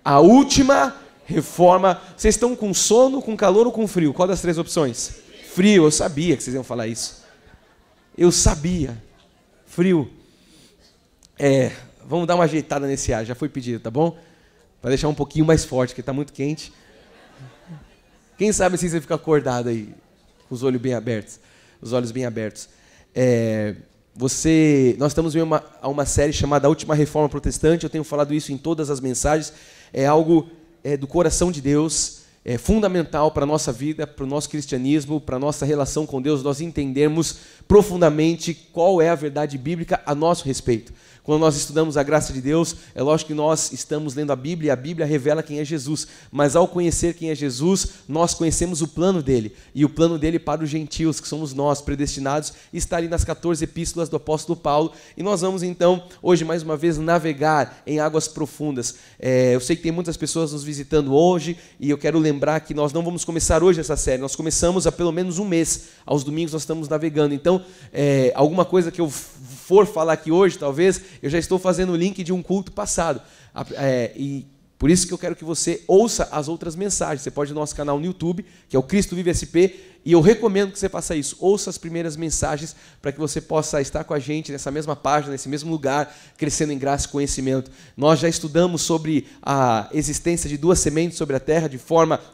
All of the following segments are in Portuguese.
A última reforma. Vocês estão com sono, com calor ou com frio? Qual das três opções? Frio, eu sabia que vocês iam falar isso. Eu sabia. Frio. Vamos dar uma ajeitada nesse ar, já foi pedido, tá bom? Para deixar um pouquinho mais forte, porque está muito quente. Quem sabe se você fica acordado aí, com os olhos bem abertos. Os olhos bem abertos. Nós estamos em uma série chamada A Última Reforma Protestante. Eu tenho falado isso em todas as mensagens. É algo do coração de Deus, é fundamental para a nossa vida, para o nosso cristianismo, para a nossa relação com Deus, nós entendermos profundamente qual é a verdade bíblica a nosso respeito. Quando nós estudamos a graça de Deus, é lógico que nós estamos lendo a Bíblia e a Bíblia revela quem é Jesus. Mas ao conhecer quem é Jesus, nós conhecemos o plano dele. E o plano dele para os gentios, que somos nós, predestinados, está ali nas 14 epístolas do apóstolo Paulo. E nós vamos então, hoje mais uma vez, navegar em águas profundas. Eu sei que tem muitas pessoas nos visitando hoje e eu quero lembrar que nós não vamos começar hoje essa série. Nós começamos há pelo menos um mês. Aos domingos nós estamos navegando. Então, alguma coisa que eu for falar aqui hoje, talvez, eu já estou fazendo o link de um culto passado. E por isso que eu quero que você ouça as outras mensagens. Você pode ir no nosso canal no YouTube, que é o Cristo Vive SP, e eu recomendo que você faça isso. Ouça as primeiras mensagens para que você possa estar com a gente nessa mesma página, nesse mesmo lugar, crescendo em graça e conhecimento. Nós já estudamos sobre a existência de duas sementes sobre a terra,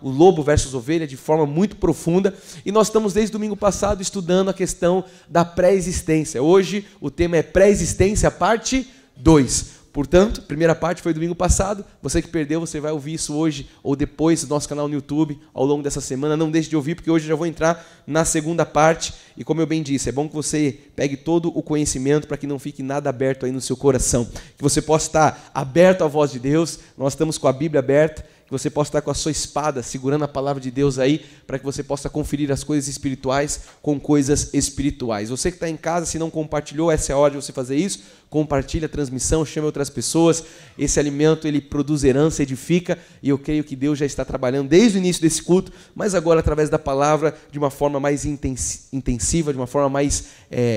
o lobo versus ovelha, de forma muito profunda. E nós estamos desde domingo passado estudando a questão da pré-existência. Hoje o tema é pré-existência, parte 2. Portanto, a primeira parte foi domingo passado. Você que perdeu, você vai ouvir isso hoje ou depois do nosso canal no YouTube, ao longo dessa semana. Não deixe de ouvir, porque hoje eu já vou entrar na segunda parte. E como eu bem disse, é bom que você pegue todo o conhecimento para que não fique nada aberto aí no seu coração. Que você possa estar aberto à voz de Deus. Nós estamos com a Bíblia aberta. Que você possa estar com a sua espada, segurando a palavra de Deus aí, para que você possa conferir as coisas espirituais com coisas espirituais. Você que está em casa, se não compartilhou, essa é a hora de você fazer isso. Compartilhe a transmissão, chame outras pessoas. Esse alimento, ele produz herança, edifica, e eu creio que Deus já está trabalhando desde o início desse culto, mas agora através da palavra, de uma forma mais intensiva, de uma forma mais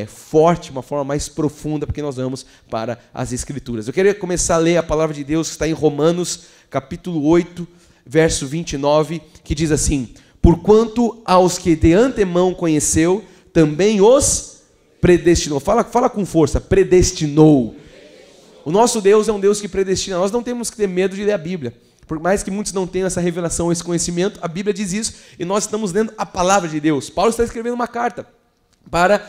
forte, uma forma mais profunda, porque nós vamos para as Escrituras. Eu queria começar a ler a palavra de Deus que está em Romanos, capítulo 8, verso 29, que diz assim: porquanto aos que de antemão conheceu, também os predestinou. Fala com força, predestinou. O nosso Deus é um Deus que predestina. Nós não temos que ter medo de ler a Bíblia. Por mais que muitos não tenham essa revelação, esse conhecimento, a Bíblia diz isso, e nós estamos lendo a palavra de Deus. Paulo está escrevendo uma carta para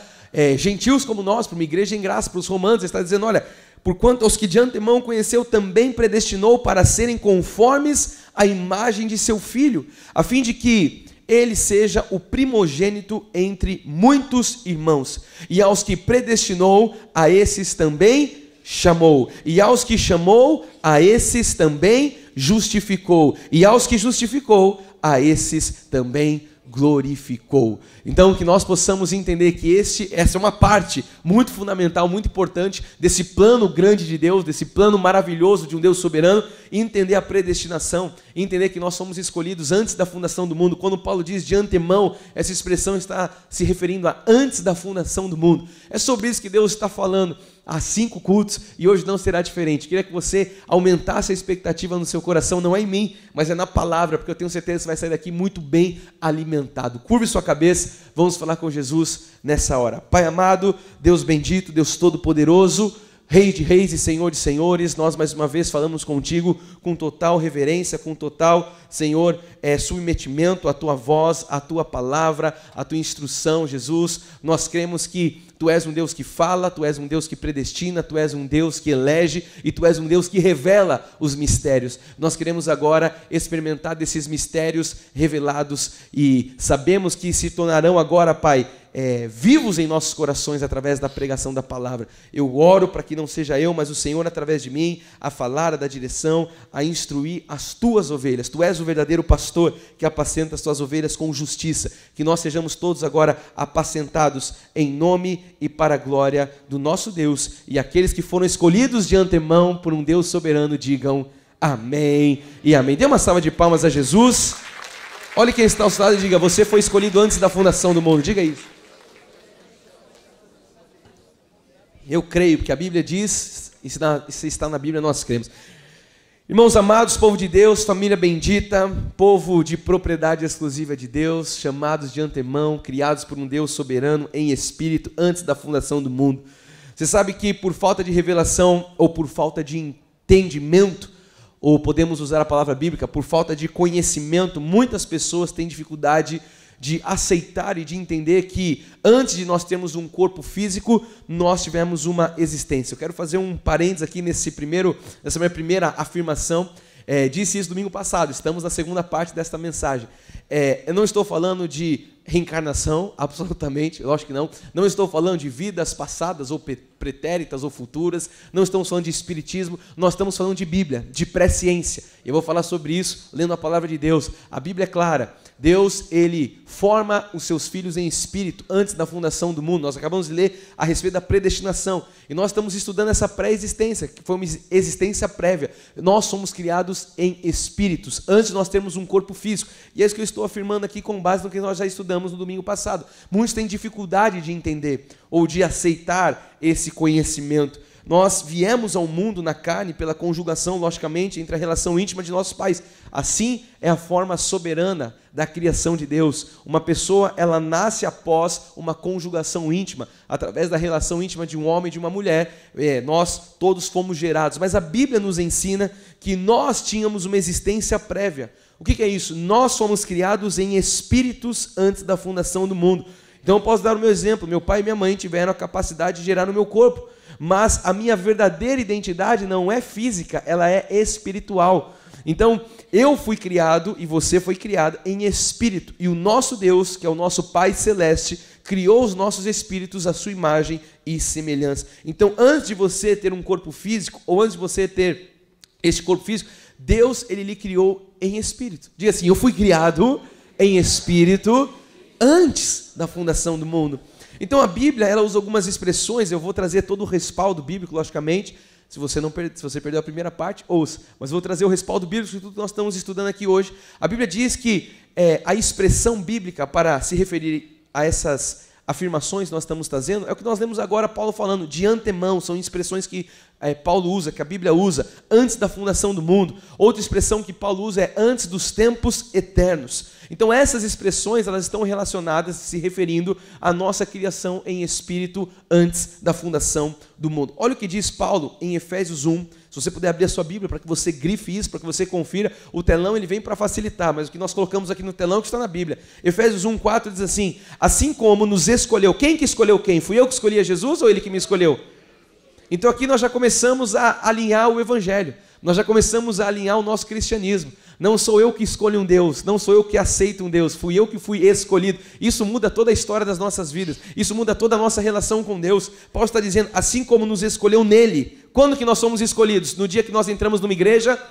gentios como nós, para uma igreja em graça, para os romanos. Ele está dizendo, olha, porquanto aos que de antemão conheceu, também predestinou para serem conformes à imagem de seu Filho, a fim de que ele seja o primogênito entre muitos irmãos. E aos que predestinou, a esses também chamou. E aos que chamou, a esses também justificou. E aos que justificou, a esses também glorificou. Então, que nós possamos entender que essa é uma parte muito fundamental, muito importante desse plano grande de Deus, desse plano maravilhoso de um Deus soberano, e entender a predestinação, entender que nós somos escolhidos antes da fundação do mundo. Quando Paulo diz de antemão, essa expressão está se referindo a antes da fundação do mundo. É sobre isso que Deus está falando há 5 cultos, e hoje não será diferente. Queria que você aumentasse a expectativa no seu coração, não é em mim, mas é na palavra, porque eu tenho certeza que você vai sair daqui muito bem alimentado. Curve sua cabeça, vamos falar com Jesus nessa hora. Pai amado, Deus bendito, Deus todo-poderoso, Rei de reis e Senhor de senhores, nós mais uma vez falamos contigo com total reverência, com total, Senhor, submetimento à tua voz, à tua palavra, à tua instrução, Jesus. Nós cremos que tu és um Deus que fala, tu és um Deus que predestina, tu és um Deus que elege e tu és um Deus que revela os mistérios. Nós queremos agora experimentar desses mistérios revelados e sabemos que se tornarão agora, Pai, vivos em nossos corações através da pregação da palavra. Eu oro para que não seja eu, mas o Senhor através de mim, a falar, a dar direção, a instruir as tuas ovelhas. Tu és o verdadeiro pastor que apacenta as tuas ovelhas com justiça. Que nós sejamos todos agora apacentados em nome e para a glória do nosso Deus. E aqueles que foram escolhidos de antemão por um Deus soberano digam amém e amém. Dê uma salva de palmas a Jesus. Olhe quem está ao seu lado e diga: você foi escolhido antes da fundação do mundo. Diga isso. Eu creio, porque a Bíblia diz, e se está na Bíblia nós cremos. Irmãos amados, povo de Deus, família bendita, povo de propriedade exclusiva de Deus, chamados de antemão, criados por um Deus soberano em espírito antes da fundação do mundo. Você sabe que por falta de revelação ou por falta de entendimento, ou podemos usar a palavra bíblica, por falta de conhecimento, muitas pessoas têm dificuldade de aceitar e de entender que antes de nós termos um corpo físico, nós tivemos uma existência. Eu quero fazer um parênteses aqui nessa minha primeira afirmação. Disse isso domingo passado, estamos na segunda parte desta mensagem. Eu não estou falando de reencarnação, absolutamente, lógico que não. Não estou falando de vidas passadas ou pretéritas ou futuras. Não estamos falando de espiritismo. Nós estamos falando de Bíblia, de presciência. Eu vou falar sobre isso lendo a palavra de Deus. A Bíblia é clara. Deus, Ele forma os seus filhos em espírito antes da fundação do mundo. Nós acabamos de ler a respeito da predestinação. E nós estamos estudando essa pré-existência, que foi uma existência prévia. Nós somos criados em espíritos, antes de nós termos um corpo físico. E é isso que eu estou afirmando aqui com base no que nós já estudamos no domingo passado. Muitos têm dificuldade de entender ou de aceitar esse conhecimento. Nós viemos ao mundo na carne pela conjugação, logicamente, entre a relação íntima de nossos pais. Assim é a forma soberana da criação de Deus. Uma pessoa, ela nasce após uma conjugação íntima, através da relação íntima de um homem e de uma mulher. Nós todos fomos gerados. Mas a Bíblia nos ensina que nós tínhamos uma existência prévia. O que é isso? Nós fomos criados em espíritos antes da fundação do mundo. Então eu posso dar o meu exemplo. Meu pai e minha mãe tiveram a capacidade de gerar no meu corpo. Mas a minha verdadeira identidade não é física, ela é espiritual. Então, eu fui criado e você foi criado em espírito. E o nosso Deus, que é o nosso Pai Celeste, criou os nossos espíritos à sua imagem e semelhança. Então, antes de você ter um corpo físico, ou antes de você ter esse corpo físico, Deus, Ele lhe criou em espírito. Diga assim, eu fui criado em espírito antes da fundação do mundo. Então a Bíblia, ela usa algumas expressões, eu vou trazer todo o respaldo bíblico, logicamente. Se você perdeu a primeira parte, ouça. Mas eu vou trazer o respaldo bíblico de tudo que nós estamos estudando aqui hoje. A Bíblia diz que a expressão bíblica para se referir a essas afirmações que nós estamos trazendo é o que nós lemos agora Paulo falando, de antemão. São expressões que Paulo usa, que a Bíblia usa, antes da fundação do mundo. Outra expressão que Paulo usa é antes dos tempos eternos. Então essas expressões, elas estão relacionadas, se referindo à nossa criação em espírito antes da fundação do mundo. Olha o que diz Paulo em Efésios 1. Se você puder abrir a sua Bíblia para que você grife isso, para que você confira, o telão ele vem para facilitar, mas o que nós colocamos aqui no telão é o que está na Bíblia. Efésios 1:4 diz assim, assim como nos escolheu, quem que escolheu quem? Fui eu que escolhi a Jesus ou ele que me escolheu? Então aqui nós já começamos a alinhar o Evangelho, nós já começamos a alinhar o nosso cristianismo. Não sou eu que escolho um Deus, não sou eu que aceito um Deus, fui eu que fui escolhido. Isso muda toda a história das nossas vidas, isso muda toda a nossa relação com Deus. Paulo está dizendo, assim como nos escolheu nele. Quando que nós somos escolhidos? No dia que nós entramos numa igreja?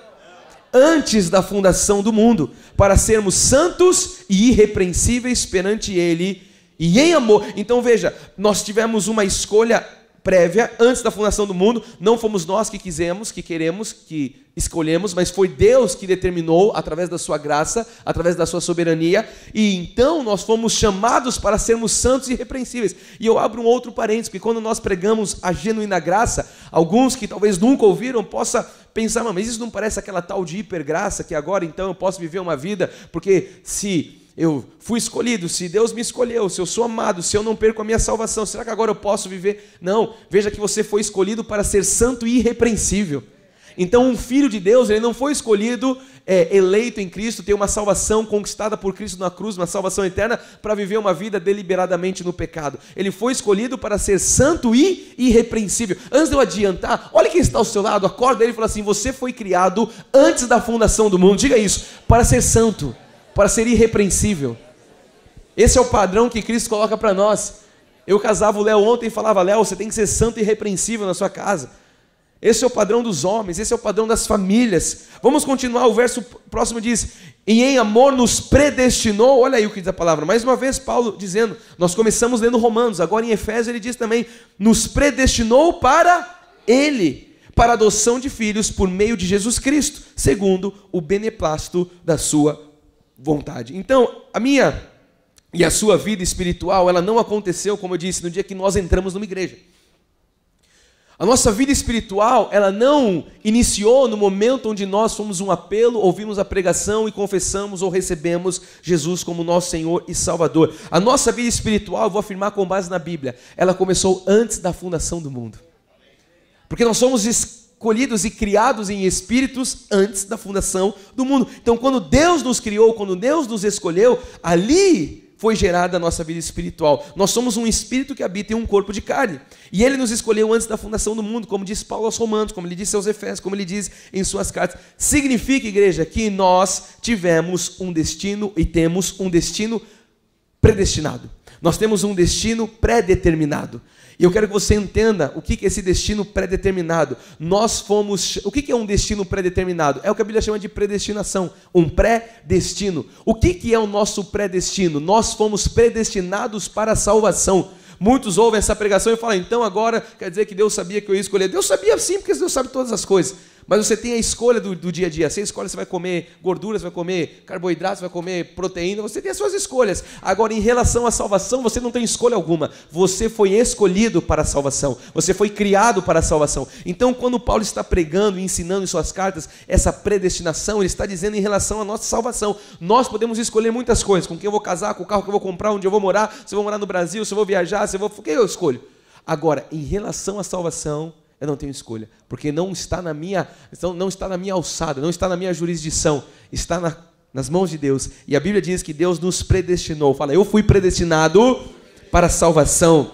Antes da fundação do mundo, para sermos santos e irrepreensíveis perante ele e em amor. Então veja, nós tivemos uma escolha prévia, antes da fundação do mundo. Não fomos nós que quisemos, que queremos, que escolhemos, mas foi Deus que determinou, através da sua graça, através da sua soberania, e então nós fomos chamados para sermos santos e irrepreensíveis. E eu abro um outro parênteses, porque quando nós pregamos a genuína graça, alguns que talvez nunca ouviram, possa pensar, mas isso não parece aquela tal de hipergraça, que agora então eu posso viver uma vida, porque se eu fui escolhido, se Deus me escolheu, se eu sou amado, se eu não perco a minha salvação, será que agora eu posso viver? Não, veja que você foi escolhido para ser santo e irrepreensível. Então um filho de Deus, ele não foi escolhido, eleito em Cristo, ter uma salvação conquistada por Cristo na cruz, uma salvação eterna, para viver uma vida deliberadamente no pecado. Ele foi escolhido para ser santo e irrepreensível. Antes de eu adiantar, olha quem está ao seu lado, acorda ele e fala assim, você foi criado antes da fundação do mundo, diga isso, para ser santo, para ser irrepreensível. Esse é o padrão que Cristo coloca para nós. Eu casava o Léo ontem e falava, Léo, você tem que ser santo e irrepreensível na sua casa. Esse é o padrão dos homens, esse é o padrão das famílias. Vamos continuar, o verso próximo diz, e em amor nos predestinou. Olha aí o que diz a palavra, mais uma vez Paulo dizendo, nós começamos lendo Romanos, agora em Efésios ele diz também, nos predestinou para ele, para a adoção de filhos por meio de Jesus Cristo, segundo o beneplácito da sua vontade. Então, a minha e a sua vida espiritual, ela não aconteceu, como eu disse, no dia que nós entramos numa igreja. A nossa vida espiritual, ela não iniciou no momento onde nós fomos um apelo, ouvimos a pregação e confessamos ou recebemos Jesus como nosso Senhor e Salvador. A nossa vida espiritual, eu vou afirmar com base na Bíblia, ela começou antes da fundação do mundo. Porque nós somos escolhidos e criados em espíritos antes da fundação do mundo. Então, quando Deus nos criou, quando Deus nos escolheu, ali foi gerada a nossa vida espiritual. Nós somos um espírito que habita em um corpo de carne. E Ele nos escolheu antes da fundação do mundo, como diz Paulo aos Romanos, como Ele disse aos Efésios, como Ele diz em suas cartas. Significa, igreja, que nós tivemos um destino e temos um destino predestinado. Nós temos um destino pré-determinado. E eu quero que você entenda o que é esse destino pré-determinado. O que é um destino pré-determinado? É o que a Bíblia chama de predestinação, um pré-destino. O que é o nosso pré-destino? Nós fomos predestinados para a salvação. Muitos ouvem essa pregação e falam, então agora quer dizer que Deus sabia que eu ia escolher. Deus sabia sim, porque Deus sabe todas as coisas. Mas você tem a escolha do dia a dia. Você escolhe se vai comer gordura, se vai comer carboidrato, se vai comer proteína. Você tem as suas escolhas. Agora, em relação à salvação, você não tem escolha alguma. Você foi escolhido para a salvação. Você foi criado para a salvação. Então, quando Paulo está pregando e ensinando em suas cartas essa predestinação, ele está dizendo em relação à nossa salvação. Nós podemos escolher muitas coisas. Com quem eu vou casar, com o carro que eu vou comprar, onde eu vou morar, se eu vou morar no Brasil, se eu vou viajar, o que eu escolho? Agora, em relação à salvação, eu não tenho escolha, porque não está na minha alçada, não está na minha jurisdição, está nas mãos de Deus. E a Bíblia diz que Deus nos predestinou. Fala, eu fui predestinado para a salvação.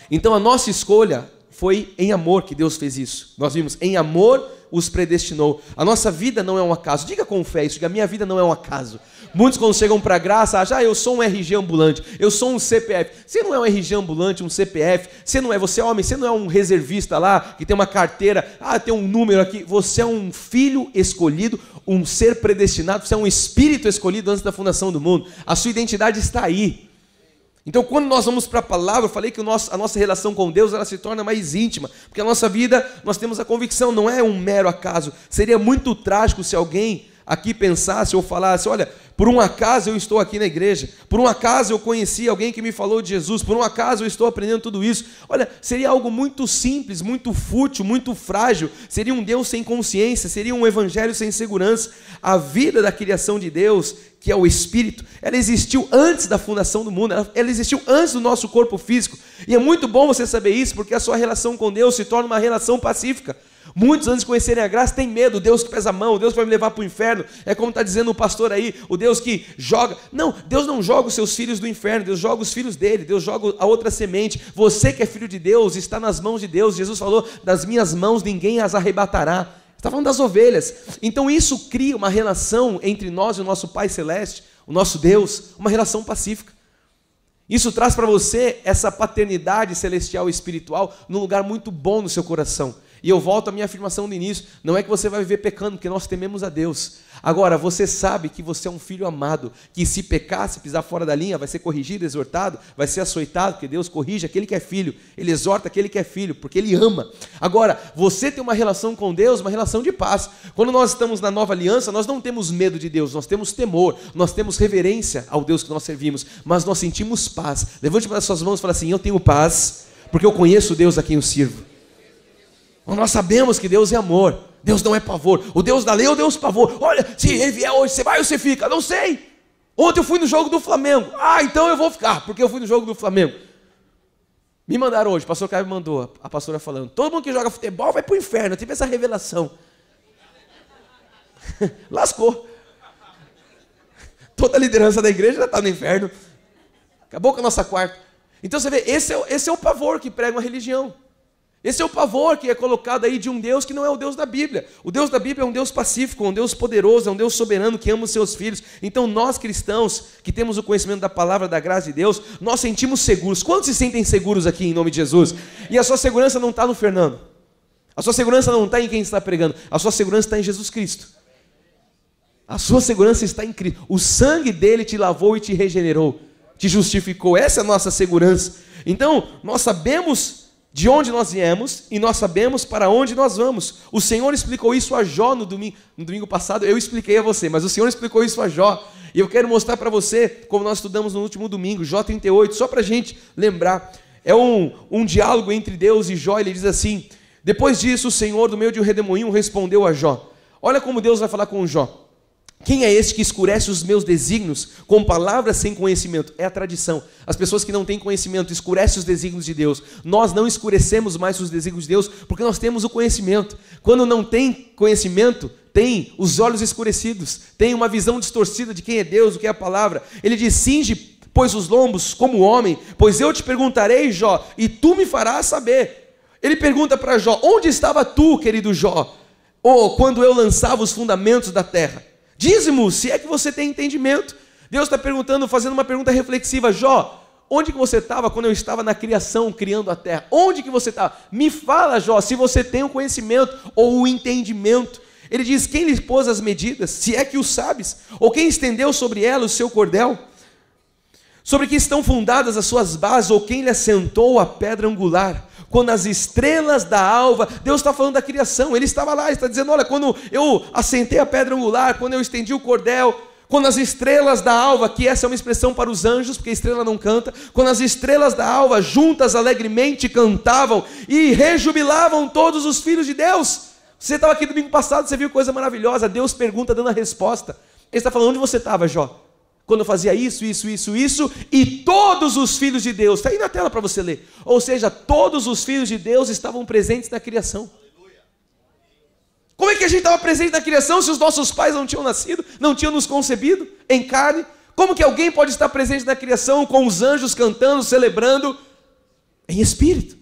Então a nossa escolha foi em amor que Deus fez isso. Nós vimos, em amor os predestinou. A nossa vida não é um acaso. Diga com fé isso, diga, a minha vida não é um acaso. Muitos quando chegam para a graça, acham, eu sou um RG ambulante, eu sou um CPF. Você não é um RG ambulante, um CPF, você é homem, você não é um reservista lá, que tem uma carteira, tem um número aqui. Você é um filho escolhido, um ser predestinado, você é um espírito escolhido antes da fundação do mundo. A sua identidade está aí. Então, quando nós vamos para a palavra, eu falei que a nossa relação com Deus ela se torna mais íntima, porque a nossa vida, nós temos a convicção, não é um mero acaso. Seria muito trágico se alguém aqui pensasse ou falasse, olha, por um acaso eu estou aqui na igreja, por um acaso eu conheci alguém que me falou de Jesus, por um acaso eu estou aprendendo tudo isso. Olha, seria algo muito simples, muito fútil, muito frágil, seria um Deus sem consciência, seria um evangelho sem segurança. A vida da criação de Deus, que é o Espírito, ela existiu antes da fundação do mundo, ela existiu antes do nosso corpo físico, e é muito bom você saber isso, porque a sua relação com Deus se torna uma relação pacífica. Muitos, antes de conhecerem a graça, têm medo. Deus que pesa a mão, Deus vai me levar para o inferno. É como está dizendo o pastor aí, o Deus que joga. Não, Deus não joga os seus filhos do inferno, Deus joga os filhos dele, Deus joga a outra semente. Você que é filho de Deus, está nas mãos de Deus. Jesus falou, das minhas mãos ninguém as arrebatará. Está falando das ovelhas. Então isso cria uma relação entre nós e o nosso Pai Celeste, o nosso Deus, uma relação pacífica. Isso traz para você essa paternidade celestial e espiritual num lugar muito bom no seu coração. E eu volto à minha afirmação do início, não é que você vai viver pecando, porque nós tememos a Deus. Agora, você sabe que você é um filho amado, que se pecar, se pisar fora da linha, vai ser corrigido, exortado, vai ser açoitado, porque Deus corrige aquele que é filho, Ele exorta aquele que é filho, porque Ele ama. Agora, você tem uma relação com Deus, uma relação de paz. Quando nós estamos na nova aliança, nós não temos medo de Deus, nós temos temor, nós temos reverência ao Deus que nós servimos, mas nós sentimos paz. Levante para as suas mãos e fala assim, eu tenho paz, porque eu conheço o Deus a quem eu sirvo. Nós sabemos que Deus é amor, Deus não é pavor. O Deus da lei é o Deus pavor. Olha, se Ele vier hoje, você vai ou você fica? Não sei. Ontem eu fui no jogo do Flamengo. Então eu vou ficar, porque eu fui no jogo do Flamengo. Me mandaram hoje, o pastor Caio me mandou, a pastora falando, todo mundo que joga futebol vai para o inferno. Eu tive essa revelação. Lascou. Toda a liderança da igreja já está no inferno. Acabou com a nossa quarta. Então você vê, esse é o pavor que prega uma religião. Esse é o pavor que é colocado aí de um Deus que não é o Deus da Bíblia. O Deus da Bíblia é um Deus pacífico, um Deus poderoso, é um Deus soberano que ama os seus filhos. Então nós cristãos, que temos o conhecimento da palavra, da graça de Deus, nós sentimos seguros. Quantos se sentem seguros aqui em nome de Jesus? E a sua segurança não está no Fernando. A sua segurança não está em quem está pregando. A sua segurança está em Jesus Cristo. A sua segurança está em Cristo. O sangue dele te lavou e te regenerou, te justificou. Essa é a nossa segurança. Então nós sabemos de onde nós viemos e nós sabemos para onde nós vamos. O Senhor explicou isso a Jó no domingo passado, eu expliquei a você, mas o Senhor explicou isso a Jó. E eu quero mostrar para você, como nós estudamos no último domingo, Jó 38, só para a gente lembrar. É um diálogo entre Deus e Jó. Ele diz assim: depois disso, o Senhor, do meio de um redemoinho, respondeu a Jó. Olha como Deus vai falar com Jó. Quem é este que escurece os meus desígnios com palavras sem conhecimento? É a tradição. As pessoas que não têm conhecimento escurecem os desígnios de Deus. Nós não escurecemos mais os desígnios de Deus porque nós temos o conhecimento. Quando não tem conhecimento, tem os olhos escurecidos, tem uma visão distorcida de quem é Deus, o que é a palavra. Ele diz: cinge, pois, os lombos como homem, pois eu te perguntarei, Jó, e tu me farás saber. Ele pergunta para Jó: onde estava tu, querido Jó, quando eu lançava os fundamentos da terra? Dize-mo, se é que você tem entendimento. Deus está perguntando, fazendo uma pergunta reflexiva: Jó, onde que você estava quando eu estava na criação, criando a terra? Onde que você estava? Me fala, Jó, se você tem o conhecimento ou o entendimento. Ele diz: quem lhe pôs as medidas, se é que o sabes? Ou quem estendeu sobre ela o seu cordel? Sobre que estão fundadas as suas bases, ou quem lhe assentou a pedra angular? Quando as estrelas da alva, Deus está falando da criação, Ele estava lá, Ele está dizendo: olha, quando eu assentei a pedra angular, quando eu estendi o cordel, quando as estrelas da alva, que essa é uma expressão para os anjos, porque a estrela não canta, quando as estrelas da alva juntas alegremente cantavam e rejubilavam todos os filhos de Deus. Você estava aqui domingo passado, você viu coisa maravilhosa, Deus pergunta dando a resposta. Ele está falando: onde você estava, Jó? Quando eu fazia isso, e todos os filhos de Deus, está aí na tela para você ler. Ou seja, todos os filhos de Deus estavam presentes na criação. Como é que a gente estava presente na criação se os nossos pais não tinham nascido, não tinham nos concebido em carne? Como que alguém pode estar presente na criação com os anjos cantando, celebrando em espírito?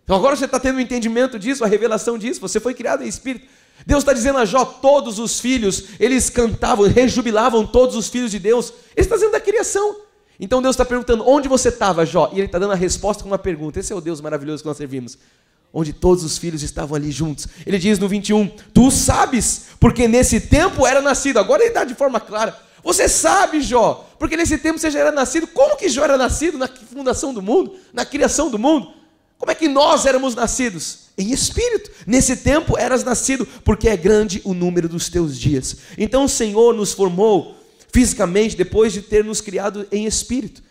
Então agora você está tendo um entendimento disso, a revelação disso, você foi criado em espírito. Deus está dizendo a Jó: todos os filhos, eles cantavam, rejubilavam todos os filhos de Deus. Ele está dizendo da criação. Então Deus está perguntando: onde você estava, Jó? E Ele está dando a resposta com uma pergunta. Esse é o Deus maravilhoso que nós servimos, onde todos os filhos estavam ali juntos. Ele diz no 21, tu sabes, porque nesse tempo era nascido. Agora ele dá de forma clara: você sabe, Jó, porque nesse tempo você já era nascido. Como que Jó era nascido na fundação do mundo, na criação do mundo? Como é que nós éramos nascidos? Em espírito. Nesse tempo eras nascido, porque é grande o número dos teus dias. Então o Senhor nos formou fisicamente depois de ter nos criado em espírito.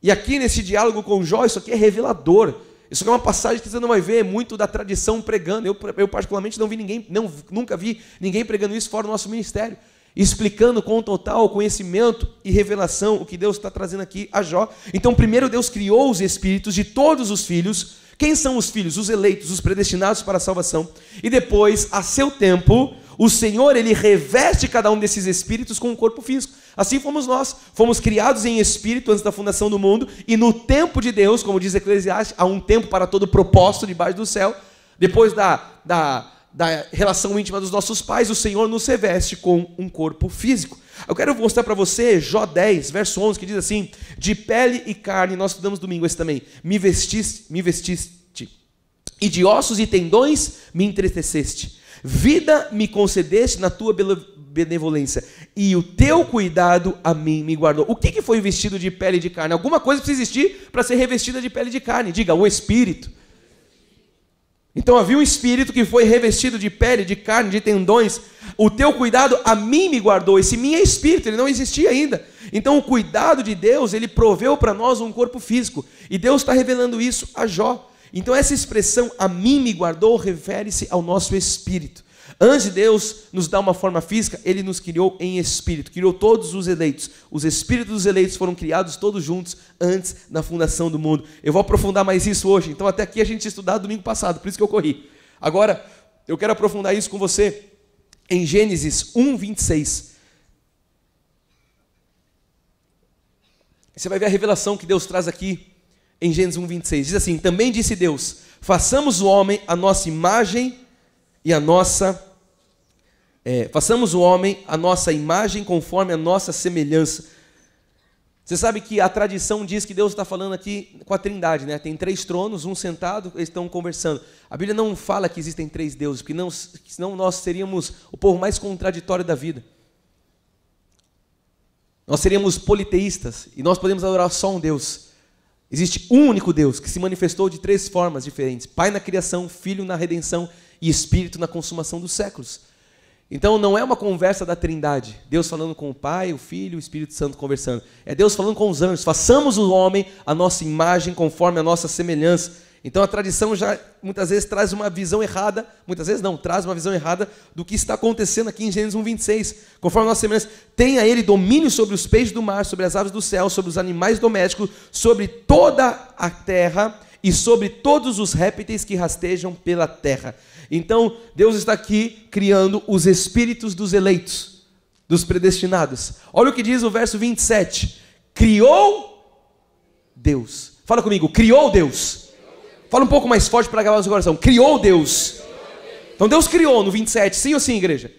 E aqui nesse diálogo com Jó, isso aqui é revelador. Isso aqui é uma passagem que você não vai ver muito da tradição pregando. Eu particularmente não vi ninguém, nunca vi ninguém pregando isso fora do nosso ministério, explicando com total conhecimento e revelação o que Deus está trazendo aqui a Jó. Então primeiro Deus criou os espíritos de todos os filhos. Quem são os filhos? Os eleitos, os predestinados para a salvação. E depois, a seu tempo, o Senhor, Ele reveste cada um desses espíritos com um corpo físico. Assim fomos nós. Fomos criados em espírito antes da fundação do mundo. E no tempo de Deus, como diz Eclesiastes, há um tempo para todo propósito debaixo do céu. Depois da relação íntima dos nossos pais, o Senhor nos reveste com um corpo físico. Eu quero mostrar para você Jó 10, verso 11, que diz assim: de pele e carne, nós estudamos domingo esse também, me vestiste, e de ossos e tendões me entristeceste, vida me concedeste na tua benevolência, e o teu cuidado a mim me guardou. O que foi vestido de pele e de carne? Alguma coisa precisa existir para ser revestida de pele e de carne. Diga, o Espírito. Então havia um espírito que foi revestido de pele, de carne, de tendões. O teu cuidado a mim me guardou. Esse mim é espírito, ele não existia ainda. Então o cuidado de Deus, ele proveu para nós um corpo físico. E Deus está revelando isso a Jó. Então essa expressão a mim me guardou refere-se ao nosso espírito. Antes de Deus nos dar uma forma física, Ele nos criou em espírito, criou todos os eleitos. Os espíritos dos eleitos foram criados todos juntos antes da fundação do mundo. Eu vou aprofundar mais isso hoje, então até aqui a gente estudou domingo passado, por isso que eu corri. Agora, eu quero aprofundar isso com você em Gênesis 1, 26. Você vai ver a revelação que Deus traz aqui em Gênesis 1, 26. Diz assim: também disse Deus, façamos o homem a nossa imagem e a nossa... façamos o homem a nossa imagem conforme a nossa semelhança. Você sabe que a tradição diz que Deus está falando aqui com a Trindade, né? Tem 3 tronos, um sentado, eles estão conversando. A Bíblia não fala que existem 3 deuses, porque senão nós seríamos o povo mais contraditório da vida. Nós seríamos politeístas e nós podemos adorar só um Deus. Existe um único Deus que se manifestou de 3 formas diferentes: Pai na criação, Filho na redenção e Espírito na consumação dos séculos. Então não é uma conversa da Trindade, Deus falando com o Pai, o Filho e o Espírito Santo conversando. É Deus falando com os anjos, façamos o homem a nossa imagem conforme a nossa semelhança. Então a tradição já muitas vezes traz uma visão errada, muitas vezes não, traz uma visão errada do que está acontecendo aqui em Gênesis 1:26. Conforme a nossa semelhança, tenha ele domínio sobre os peixes do mar, sobre as aves do céu, sobre os animais domésticos, sobre toda a terra e sobre todos os répteis que rastejam pela terra. Então, Deus está aqui criando os espíritos dos eleitos, dos predestinados. Olha o que diz o verso 27. Criou Deus. Fala comigo, criou Deus. Fala um pouco mais forte para gravar no seu coração. Criou Deus. Então Deus criou no 27, sim ou sim, igreja?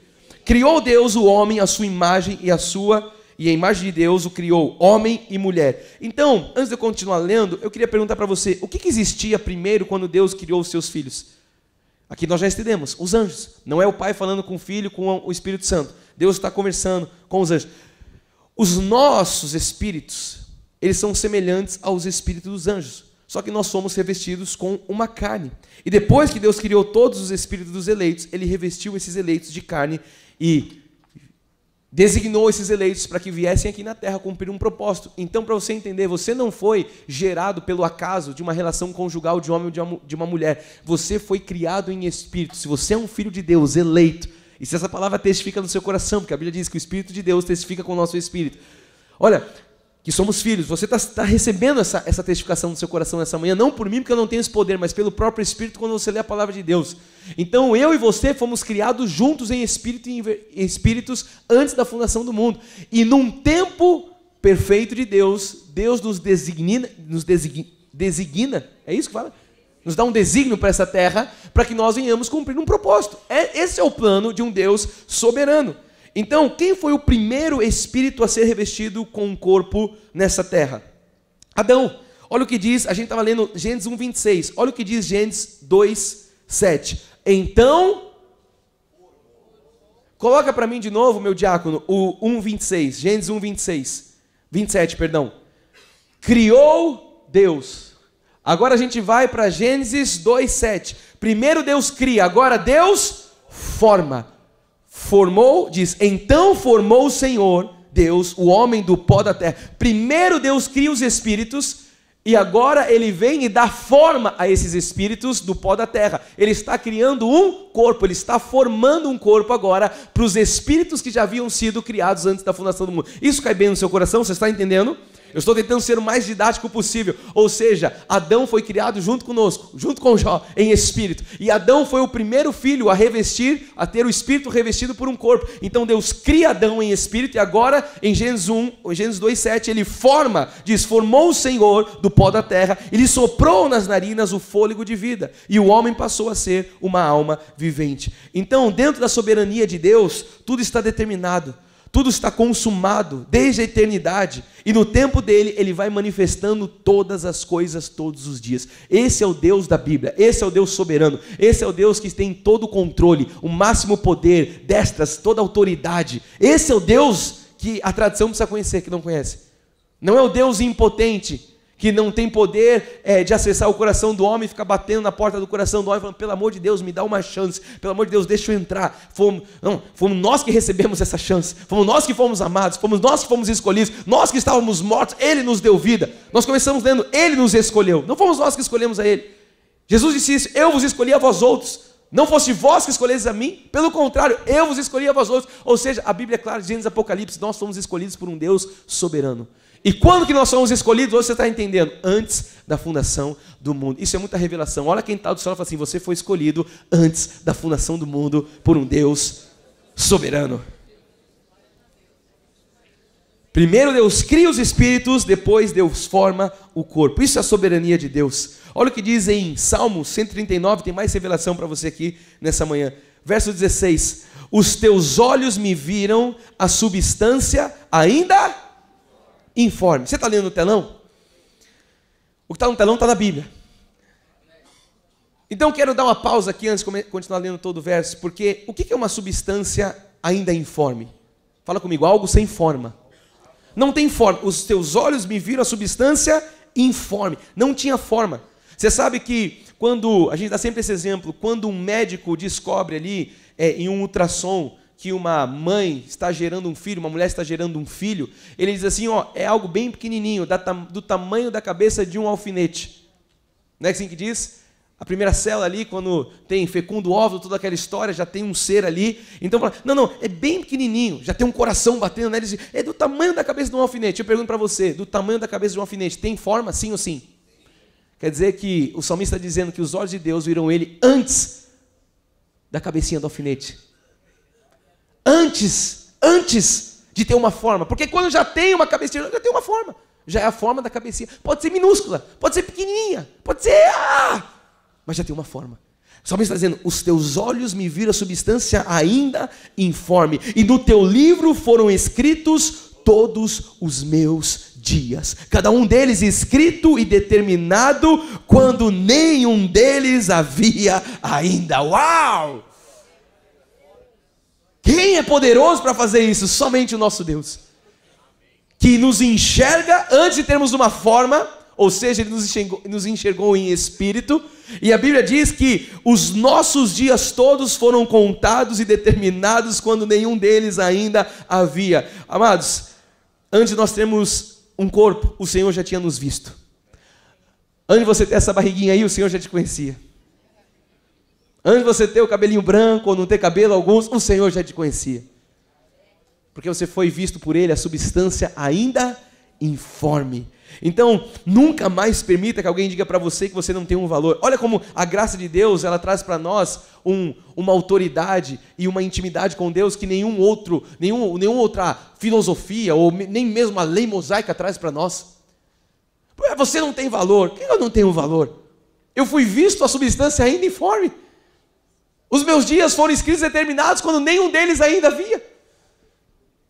Criou Deus o homem, a sua imagem e a imagem de Deus o criou, homem e mulher. Então, antes de eu continuar lendo, eu queria perguntar para você, o que existia primeiro quando Deus criou os seus filhos? Aqui nós já entendemos, os anjos. Não é o Pai falando com o Filho, com o Espírito Santo. Deus está conversando com os anjos. Os nossos espíritos, eles são semelhantes aos espíritos dos anjos. Só que nós somos revestidos com uma carne. E depois que Deus criou todos os espíritos dos eleitos, Ele revestiu esses eleitos de carne e designou esses eleitos para que viessem aqui na terra cumprir um propósito. Então, para você entender, você não foi gerado pelo acaso de uma relação conjugal de homem ou de uma mulher. Você foi criado em espírito. Se você é um filho de Deus, eleito, e se essa palavra testifica no seu coração, porque a Bíblia diz que o Espírito de Deus testifica com o nosso espírito. Olha, que somos filhos, você está recebendo essa testificação no seu coração nessa manhã, não por mim, porque eu não tenho esse poder, mas pelo próprio Espírito, quando você lê a palavra de Deus. Então, eu e você fomos criados juntos em espírito e em espíritos antes da fundação do mundo. E num tempo perfeito de Deus, Deus nos designa, é isso que fala? Nos dá um desígnio para essa terra, para que nós venhamos cumprir um propósito. Esse é o plano de um Deus soberano. Então, quem foi o primeiro espírito a ser revestido com um corpo nessa terra? Adão. Olha o que diz, a gente estava lendo Gênesis 1:26. Olha o que diz Gênesis 2:7. Então, coloca para mim de novo, meu diácono, o 1:26. Gênesis 1:26. 27, perdão. Criou Deus. Agora a gente vai para Gênesis 2:7. Primeiro Deus cria, agora Deus forma. Formou, diz, então formou o Senhor, Deus, o homem do pó da terra. Primeiro Deus cria os espíritos e agora Ele vem e dá forma a esses espíritos do pó da terra. Ele está criando um corpo, Ele está formando um corpo agora para os espíritos que já haviam sido criados antes da fundação do mundo. Isso cai bem no seu coração? Você está entendendo? Eu estou tentando ser o mais didático possível. Ou seja, Adão foi criado junto conosco, junto com Jó, em espírito. E Adão foi o primeiro filho a revestir, a ter o espírito revestido por um corpo. Então Deus cria Adão em espírito e agora, em Gênesis 2:7, Ele forma, diz, formou o Senhor do pó da terra, Ele soprou nas narinas o fôlego de vida. E o homem passou a ser uma alma vivente. Então, dentro da soberania de Deus, tudo está determinado. Tudo está consumado desde a eternidade. E no tempo dele, ele vai manifestando todas as coisas todos os dias. Esse é o Deus da Bíblia. Esse é o Deus soberano. Esse é o Deus que tem todo o controle, o máximo poder, destras, toda a autoridade. Esse é o Deus que a tradição precisa conhecer, que não conhece. Não é o Deus impotente, que não tem poder de acessar o coração do homem e ficar batendo na porta do coração do homem, falando, pelo amor de Deus, me dá uma chance, pelo amor de Deus, deixa eu entrar. Fomos nós que recebemos essa chance, fomos nós que fomos amados, fomos nós que fomos escolhidos, nós que estávamos mortos, Ele nos deu vida. Nós começamos lendo, Ele nos escolheu, não fomos nós que escolhemos a Ele. Jesus disse isso, eu vos escolhi a vós outros, não fosse vós que escolheis a mim, pelo contrário, eu vos escolhi a vós outros. Ou seja, a Bíblia é clara, Gênesis Apocalipse, nós fomos escolhidos por um Deus soberano. E quando que nós somos escolhidos? Hoje você está entendendo? Antes da fundação do mundo. Isso é muita revelação. Olha quem está do céu e fala assim, você foi escolhido antes da fundação do mundo por um Deus soberano. Primeiro Deus cria os espíritos, depois Deus forma o corpo. Isso é a soberania de Deus. Olha o que diz em Salmo 139, tem mais revelação para você aqui nessa manhã. Verso 16. Os teus olhos me viram a substância ainda informe. Você está lendo no telão? O que está no telão está na Bíblia. Então quero dar uma pausa aqui antes de continuar lendo todo o verso, porque o que é uma substância ainda informe? Fala comigo, algo sem forma. Não tem forma. Os teus olhos me viram a substância informe. Não tinha forma. Você sabe que quando, a gente dá sempre esse exemplo, quando um médico descobre ali em um ultrassom, que uma mãe está gerando um filho, uma mulher está gerando um filho, ele diz assim, ó, é algo bem pequenininho, do tamanho da cabeça de um alfinete. Não é assim que diz? A primeira célula ali, quando tem fecundo óvulo, toda aquela história, já tem um ser ali. Então, não, é bem pequenininho, já tem um coração batendo, né? Ele diz, é do tamanho da cabeça de um alfinete. Eu pergunto para você, do tamanho da cabeça de um alfinete, tem forma, sim ou sim? Quer dizer que o salmista está dizendo que os olhos de Deus viram ele antes da cabecinha do alfinete. Antes de ter uma forma. Porque quando já tem uma cabecinha, já tem uma forma. Já é a forma da cabecinha. Pode ser minúscula, pode ser pequenininha, pode ser... mas já tem uma forma. O salmista está dizendo, os teus olhos me viram a substância ainda informe, e no teu livro foram escritos todos os meus dias, cada um deles escrito e determinado, quando nenhum deles havia ainda. Uau! Quem é poderoso para fazer isso? Somente o nosso Deus, que nos enxerga antes de termos uma forma, ou seja, Ele nos enxergou em espírito, e a Bíblia diz que os nossos dias todos foram contados e determinados quando nenhum deles ainda havia. Amados, antes de nós termos um corpo, o Senhor já tinha nos visto. Antes de você ter essa barriguinha aí, o Senhor já te conhecia. Antes de você ter o cabelinho branco ou não ter cabelo alguns, o Senhor já te conhecia. Porque você foi visto por Ele, a substância ainda informe. Então, nunca mais permita que alguém diga para você que você não tem um valor. Olha como a graça de Deus, ela traz para nós uma autoridade e uma intimidade com Deus que nenhuma outra filosofia ou nem mesmo a lei mosaica traz para nós. Você não tem valor. Por que eu não tenho valor? Eu fui visto a substância ainda informe. Os meus dias foram escritos e determinados quando nenhum deles ainda havia.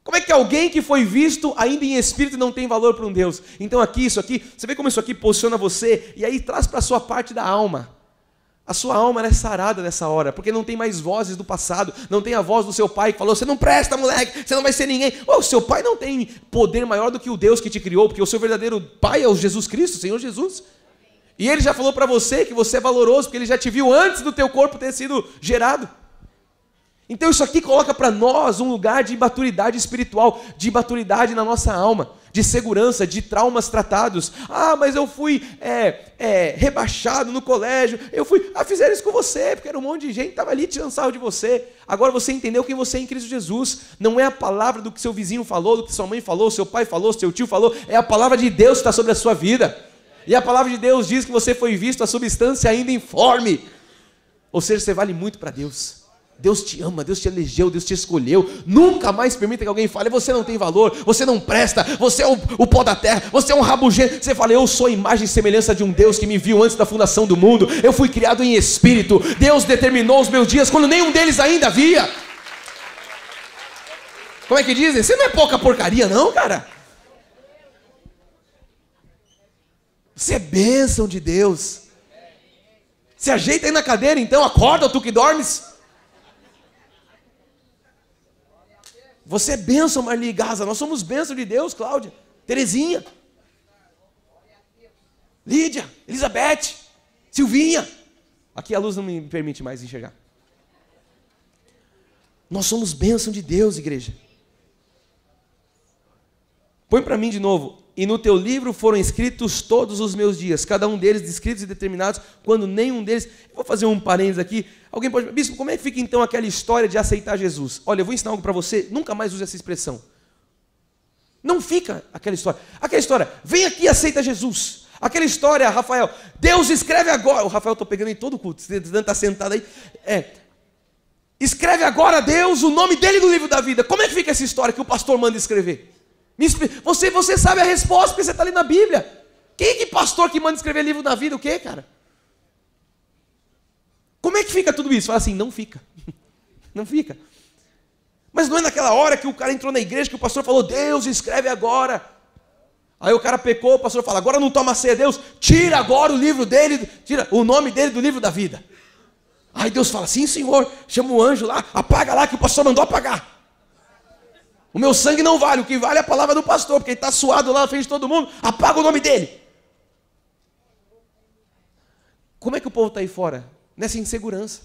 Como é que alguém que foi visto ainda em espírito não tem valor para um Deus? Então isso aqui, você vê como isso aqui posiciona você, e aí traz para a sua parte da alma. A sua alma é sarada nessa hora, porque não tem mais vozes do passado, não tem a voz do seu pai que falou, você não presta, moleque, você não vai ser ninguém. O seu pai não tem poder maior do que o Deus que te criou, porque o seu verdadeiro pai é o Jesus Cristo, o Senhor Jesus. E Ele já falou para você que você é valoroso, porque Ele já te viu antes do teu corpo ter sido gerado. Então isso aqui coloca para nós um lugar de maturidade espiritual, de maturidade na nossa alma, de segurança, de traumas tratados. Mas eu fui rebaixado no colégio, fizeram isso com você, porque era um monte de gente que estava ali tirando sarro de você. Agora você entendeu quem você é em Cristo Jesus. Não é a palavra do que seu vizinho falou, do que sua mãe falou, seu pai falou, seu tio falou, é a palavra de Deus que está sobre a sua vida. E a palavra de Deus diz que você foi visto a substância ainda informe. Ou seja, você vale muito para Deus. Deus te ama, Deus te elegeu, Deus te escolheu. Nunca mais permita que alguém fale, você não tem valor, você não presta, você é o pó da terra, você é um rabugento. Você fala, eu sou a imagem e semelhança de um Deus que me viu antes da fundação do mundo. Eu fui criado em espírito. Deus determinou os meus dias quando nenhum deles ainda havia. Como é que dizem? Você não é pouca porcaria não, cara. Você é bênção de Deus. Se ajeita aí na cadeira então, acorda tu que dormes. Você é bênção, Marli Gaza. Nós somos bênção de Deus, Cláudia, Terezinha, Lídia, Elizabeth, Silvinha. Aqui a luz não me permite mais enxergar. Nós somos bênção de Deus, igreja. Põe para mim de novo. E no teu livro foram escritos todos os meus dias, cada um deles descritos e determinados, quando nenhum deles... Vou fazer um parênteses aqui. Alguém pode... Bispo, como é que fica então aquela história de aceitar Jesus? Olha, eu vou ensinar algo para você, nunca mais use essa expressão. Não fica aquela história. Aquela história, vem aqui e aceita Jesus. Aquela história, Rafael, Deus escreve agora... O Rafael, estou pegando em todo o culto, você está sentado aí. Escreve agora, Deus, o nome dele no livro da vida. Como é que fica essa história que o pastor manda escrever? Você sabe a resposta, porque você está ali na Bíblia. Quem que pastor que manda escrever livro da vida? O quê, cara? Como é que fica tudo isso? Fala assim, não fica. Não fica. Mas não é naquela hora que o cara entrou na igreja que o pastor falou, Deus escreve agora. Aí o cara pecou, o pastor fala, agora não toma ceia, Deus, tira agora o livro dele, tira o nome dele do livro da vida. Aí Deus fala, sim senhor, chama o anjo lá, apaga lá que o pastor mandou apagar. O meu sangue não vale, o que vale é a palavra do pastor, porque ele está suado lá na frente de todo mundo, apaga o nome dele. Como é que o povo está aí fora? Nessa insegurança.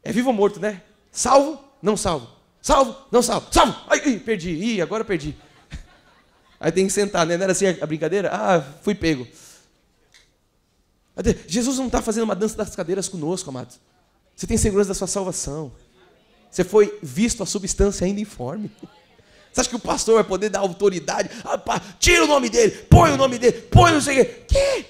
É vivo ou morto, né? Salvo? Não salvo. Salvo? Não salvo. Salvo! Ai, perdi. Ih, agora perdi. Aí tem que sentar, né? Não era assim a brincadeira? Ah, fui pego. Jesus não está fazendo uma dança das cadeiras conosco, amados. Você tem segurança da sua salvação. Você foi visto a substância ainda informe. Você acha que o pastor vai poder dar autoridade? Ah, pá, tira o nome dele, põe o nome dele, põe não sei o quê. Que?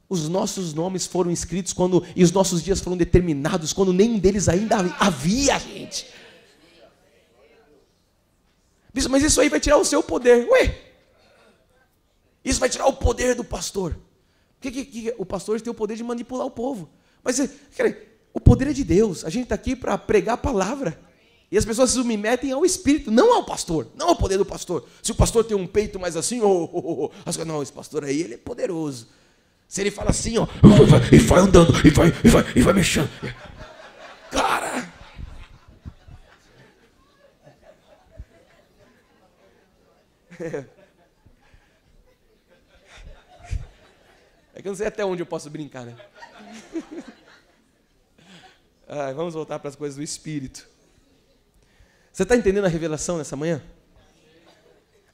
Os nossos nomes foram escritos e os nossos dias foram determinados quando nenhum deles ainda havia, gente. Mas isso aí vai tirar o seu poder. Ué, isso vai tirar o poder do pastor. O pastor tem o poder de manipular o povo. Mas, o poder é de Deus. A gente está aqui para pregar a palavra. E as pessoas se submetem ao Espírito, não ao pastor, não ao poder do pastor. Se o pastor tem um peito mais assim, não, esse pastor aí, ele é poderoso. Se ele fala assim, e vai andando, e vai mexendo. Cara! É que eu não sei até onde eu posso brincar, né? Vamos voltar para as coisas do Espírito. Você está entendendo a revelação nessa manhã?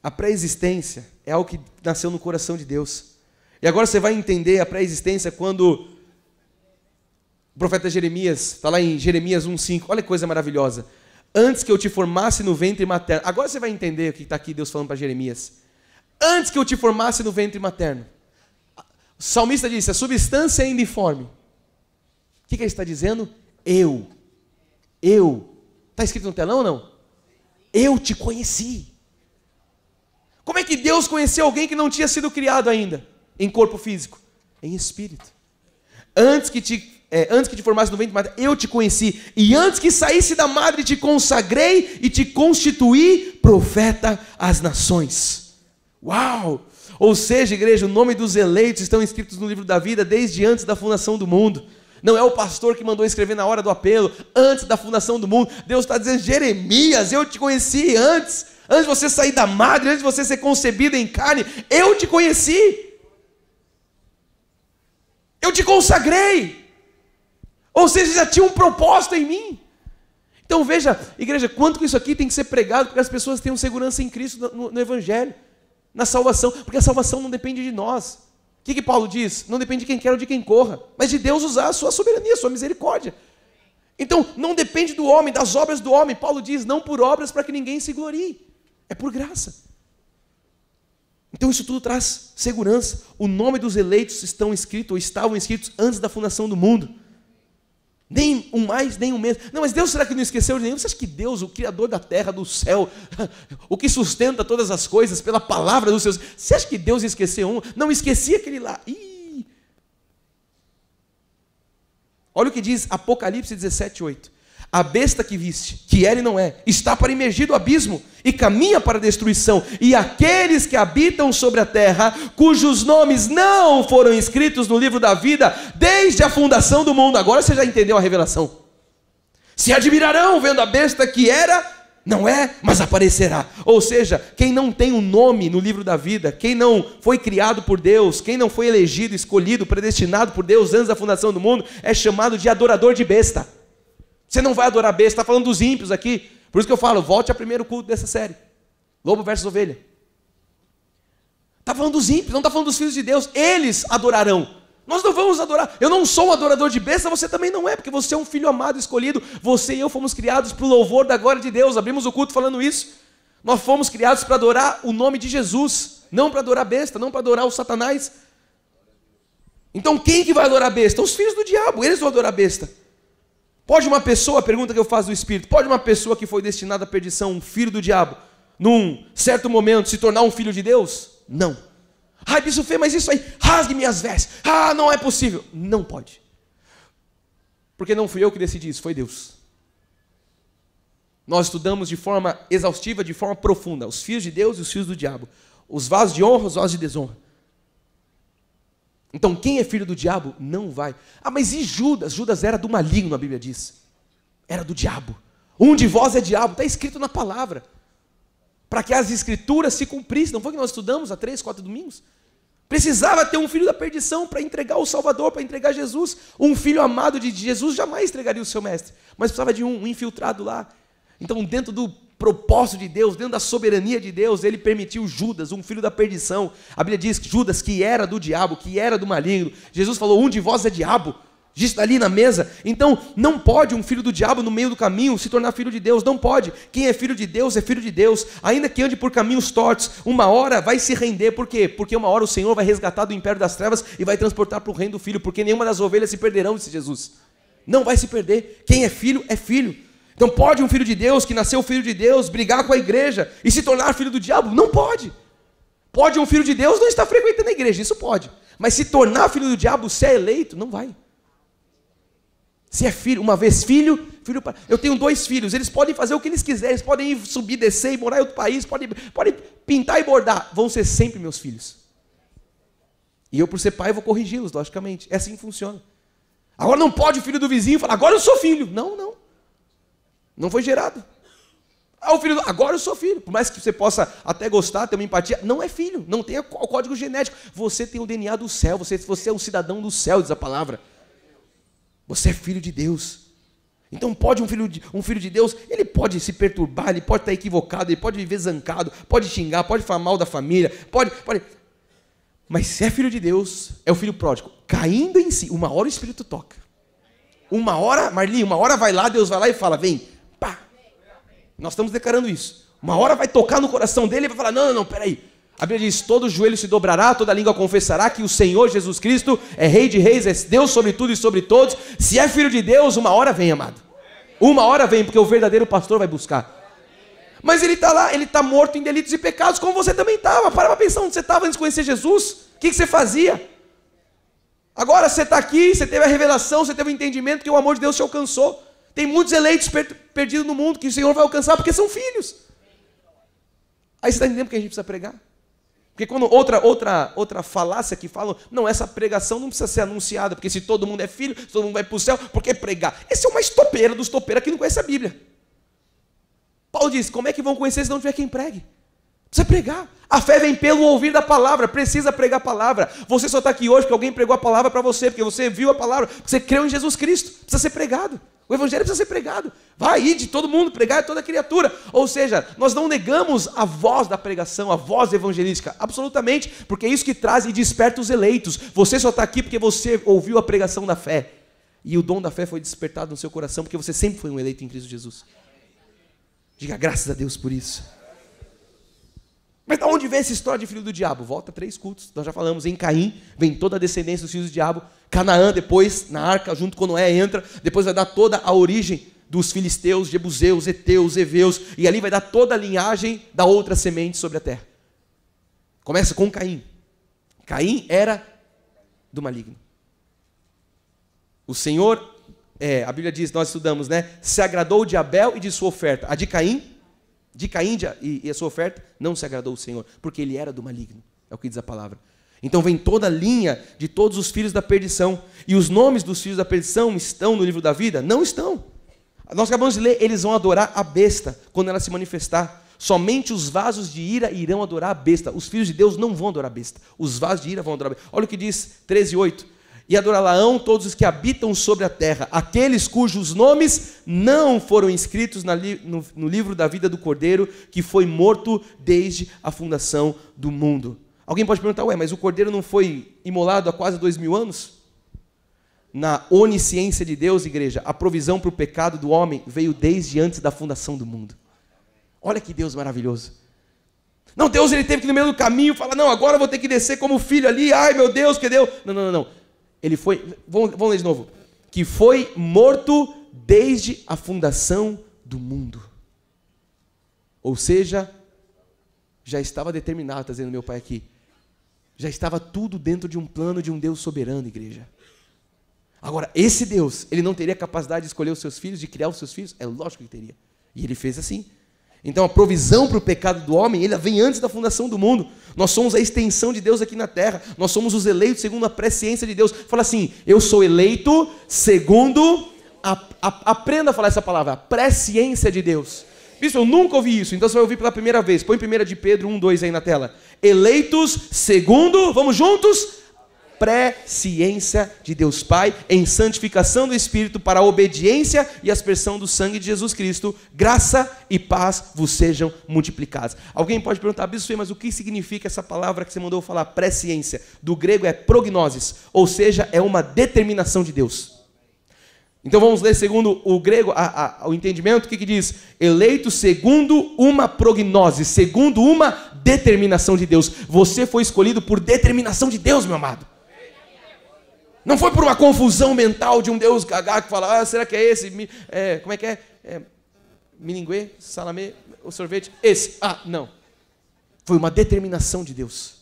A pré-existência é algo que nasceu no coração de Deus. E agora você vai entender a pré-existência quando o profeta Jeremias, está lá em Jeremias 1,5, olha que coisa maravilhosa. Antes que eu te formasse no ventre materno. Agora você vai entender o que está aqui Deus falando para Jeremias. Antes que eu te formasse no ventre materno. O salmista disse, a substância é ainda informe. O que ele está dizendo? Eu. Está escrito no telão ou não? Eu te conheci. Como é que Deus conheceu alguém que não tinha sido criado ainda? Em corpo físico? Em espírito. Antes que te formasse no ventre materno, eu te conheci. E antes que saísse da madre, te consagrei e te constituí profeta às nações. Uau! Ou seja, igreja, o nome dos eleitos estão escritos no livro da vida desde antes da fundação do mundo. Não é o pastor que mandou escrever na hora do apelo, antes da fundação do mundo. Deus está dizendo, Jeremias, eu te conheci antes de você sair da madre, antes de você ser concebido em carne, eu te conheci. Eu te consagrei. Ou seja, já tinha um propósito em mim. Então veja, igreja, quanto que isso aqui tem que ser pregado para que as pessoas tenham segurança em Cristo no Evangelho, na salvação, porque a salvação não depende de nós. O que Paulo diz? Não depende de quem quer ou de quem corra, mas de Deus usar a sua soberania, a sua misericórdia. Então, não depende do homem, das obras do homem. Paulo diz, não por obras para que ninguém se glorie. É por graça. Então isso tudo traz segurança. O nome dos eleitos estão escritos, ou estavam escritos antes da fundação do mundo. Nem um mais, nem um menos. Não, mas Deus será que não esqueceu de nenhum? Você acha que Deus, o Criador da terra, do céu, o que sustenta todas as coisas pela palavra dos seus... Você acha que Deus esqueceu um? Não, esquecia aquele lá. Ih. Olha o que diz Apocalipse 17:8. A besta que viste, que era e não é, está para imergir do abismo e caminha para a destruição. E aqueles que habitam sobre a terra, cujos nomes não foram escritos no livro da vida desde a fundação do mundo. Agora você já entendeu a revelação. Se admirarão vendo a besta que era, não é, mas aparecerá. Ou seja, quem não tem um nome no livro da vida, quem não foi criado por Deus, quem não foi elegido, escolhido, predestinado por Deus antes da fundação do mundo, é chamado de adorador de besta. Você não vai adorar besta, está falando dos ímpios aqui. Por isso que eu falo, volte ao primeiro culto dessa série. Lobo versus ovelha. Está falando dos ímpios, não está falando dos filhos de Deus. Eles adorarão. Nós não vamos adorar. Eu não sou um adorador de besta, você também não é, porque você é um filho amado, escolhido. Você e eu fomos criados para o louvor da glória de Deus. Abrimos o culto falando isso. Nós fomos criados para adorar o nome de Jesus. Não para adorar besta, não para adorar o Satanás. Então quem que vai adorar besta? Os filhos do diabo, eles vão adorar besta. Pode uma pessoa, a pergunta que eu faço do Espírito, pode uma pessoa que foi destinada à perdição, um filho do diabo, num certo momento se tornar um filho de Deus? Não. Ai, Bispo Fê, mas isso aí, rasgue minhas vestes. Ah, não é possível. Não pode. Porque não fui eu que decidi isso, foi Deus. Nós estudamos de forma exaustiva, de forma profunda, os filhos de Deus e os filhos do diabo. Os vasos de honra, os vasos de desonra. Então, quem é filho do diabo não vai. Ah, mas e Judas? Judas era do maligno, a Bíblia diz. Era do diabo. Um de vós é diabo, está escrito na palavra. Para que as escrituras se cumprissem. Não foi que nós estudamos há 3, 4 domingos? Precisava ter um filho da perdição para entregar o Salvador, para entregar Jesus. Um filho amado de Jesus jamais entregaria o seu mestre, mas precisava de um infiltrado lá. Então, dentro do propósito de Deus, dentro da soberania de Deus, ele permitiu Judas, um filho da perdição. A Bíblia diz que Judas, que era do diabo, que era do maligno. Jesus falou, um de vós é diabo. Disse ali na mesa. Então, não pode um filho do diabo no meio do caminho se tornar filho de Deus. Não pode. Quem é filho de Deus é filho de Deus. Ainda que ande por caminhos tortos, uma hora vai se render. Por quê? Porque uma hora o Senhor vai resgatar do império das trevas e vai transportar para o reino do Filho. Porque nenhuma das ovelhas se perderão, disse Jesus. Não vai se perder. Quem é filho, é filho. Então pode um filho de Deus, que nasceu filho de Deus, brigar com a igreja e se tornar filho do diabo? Não pode. Pode um filho de Deus não estar frequentando a igreja, isso pode. Mas se tornar filho do diabo, se é eleito, não vai. Se é filho, uma vez filho, eu tenho 2 filhos, eles podem fazer o que eles quiserem, eles podem ir subir, descer e morar em outro país, podem pintar e bordar, vão ser sempre meus filhos. E eu, por ser pai, vou corrigi-los, logicamente. É assim que funciona. Agora não pode o filho do vizinho falar, agora eu sou filho. Não. Não foi gerado. Agora eu sou filho. Por mais que você possa até gostar, ter uma empatia, não é filho, não tem o código genético. Você tem o DNA do céu, você é um cidadão do céu, diz a palavra. Você é filho de Deus. Então pode um filho de Deus, ele pode se perturbar, ele pode estar equivocado, ele pode viver zancado, pode xingar, pode falar mal da família, pode. Mas se é filho de Deus, é o filho pródigo. Caindo em si, uma hora o Espírito toca. Uma hora, Marli, uma hora vai lá, Deus vai lá e fala, vem, pá. Nós estamos declarando isso. Uma hora vai tocar no coração dele e vai falar, não, peraí. A Bíblia diz, todo joelho se dobrará, toda língua confessará que o Senhor Jesus Cristo é Rei de reis, é Deus sobre tudo e sobre todos. Se é filho de Deus, uma hora vem, amado. Uma hora vem, porque o verdadeiro pastor vai buscar. Mas ele está lá, ele está morto em delitos e pecados, como você também estava. Para pensar onde você estava antes de conhecer Jesus. O que você fazia? Agora você está aqui, você teve a revelação, você teve o entendimento que o amor de Deus te alcançou. Tem muitos eleitos perdidos no mundo que o Senhor vai alcançar porque são filhos. Aí você está entendendo porque a gente precisa pregar? Porque quando outra falácia que falam, não, essa pregação não precisa ser anunciada, porque se todo mundo é filho, se todo mundo vai para o céu, por que pregar? Esse é uma estopeira dos topeiros que não conhece a Bíblia. Paulo diz, como é que vão conhecer se não tiver quem pregue? Precisa pregar. A fé vem pelo ouvir da palavra, precisa pregar a palavra. Você só está aqui hoje porque alguém pregou a palavra para você, porque você viu a palavra, porque você creu em Jesus Cristo. Precisa ser pregado. O evangelho precisa ser pregado. Vai ir de todo mundo, pregar de toda criatura. Ou seja, nós não negamos a voz da pregação, a voz evangelística, absolutamente, porque é isso que traz e desperta os eleitos. Você só está aqui porque você ouviu a pregação da fé. E o dom da fé foi despertado no seu coração, porque você sempre foi um eleito em Cristo Jesus. Diga graças a Deus por isso. Mas de onde vem essa história de filho do diabo? Volta 3 cultos, nós já falamos, em Caim vem toda a descendência dos filhos do diabo. Canaã depois, na arca, junto com Noé, entra, depois vai dar toda a origem dos filisteus, jebuseus, heteus, heveus, e ali vai dar toda a linhagem da outra semente sobre a terra. Começa com Caim. Caim era do maligno. O Senhor, a Bíblia diz, nós estudamos, né? Se agradou de Abel e de sua oferta. A de Caim e a sua oferta, não se agradou o Senhor, porque ele era do maligno, é o que diz a palavra. Então vem toda a linha de todos os filhos da perdição, e os nomes dos filhos da perdição estão no livro da vida? Não estão. Nós acabamos de ler, eles vão adorar a besta, quando ela se manifestar. Somente os vasos de ira irão adorar a besta, os filhos de Deus não vão adorar a besta, os vasos de ira vão adorar a besta. Olha o que diz 13:8. E adorá-la-ão todos os que habitam sobre a terra, aqueles cujos nomes não foram inscritos no livro da vida do Cordeiro, que foi morto desde a fundação do mundo. Alguém pode perguntar, mas o Cordeiro não foi imolado há quase 2000 anos? Na onisciência de Deus, igreja, a provisão para o pecado do homem veio desde antes da fundação do mundo. Olha que Deus maravilhoso. Não, Deus ele teve que ir no meio do caminho falar, não, agora eu vou ter que descer como filho ali, ai meu Deus, que Deus... Não. Ele foi, vamos ler de novo, que foi morto desde a fundação do mundo. Ou seja, já estava determinado, está dizendo meu pai aqui, já estava tudo dentro de um plano de um Deus soberano, igreja. Agora, esse Deus, ele não teria capacidade de escolher os seus filhos, de criar os seus filhos? É lógico que teria. E ele fez assim. Então a provisão para o pecado do homem, ele vem antes da fundação do mundo. Nós somos a extensão de Deus aqui na terra. Nós somos os eleitos segundo a presciência de Deus. Fala assim, eu sou eleito segundo, aprenda a falar essa palavra, presciência de Deus. Isso, eu nunca ouvi isso, então você vai ouvir pela primeira vez. Põe 1 de Pedro 1:2 aí na tela. Eleitos segundo, vamos juntos? Presciência de Deus Pai, em santificação do Espírito, para a obediência e aspersão do sangue de Jesus Cristo, graça e paz vos sejam multiplicadas. Alguém pode perguntar, Bispo, mas o que significa essa palavra que você mandou falar, presciência? Do grego é prognosis, ou seja, é uma determinação de Deus. Então vamos ler segundo o grego, o entendimento, o que diz? Eleito segundo uma prognose, segundo uma determinação de Deus. Você foi escolhido por determinação de Deus, meu amado. Não foi por uma confusão mental de um Deus gagá que fala, será que é esse? Como é que é? Milinguê, salamê, o sorvete? Esse. Não. Foi uma determinação de Deus.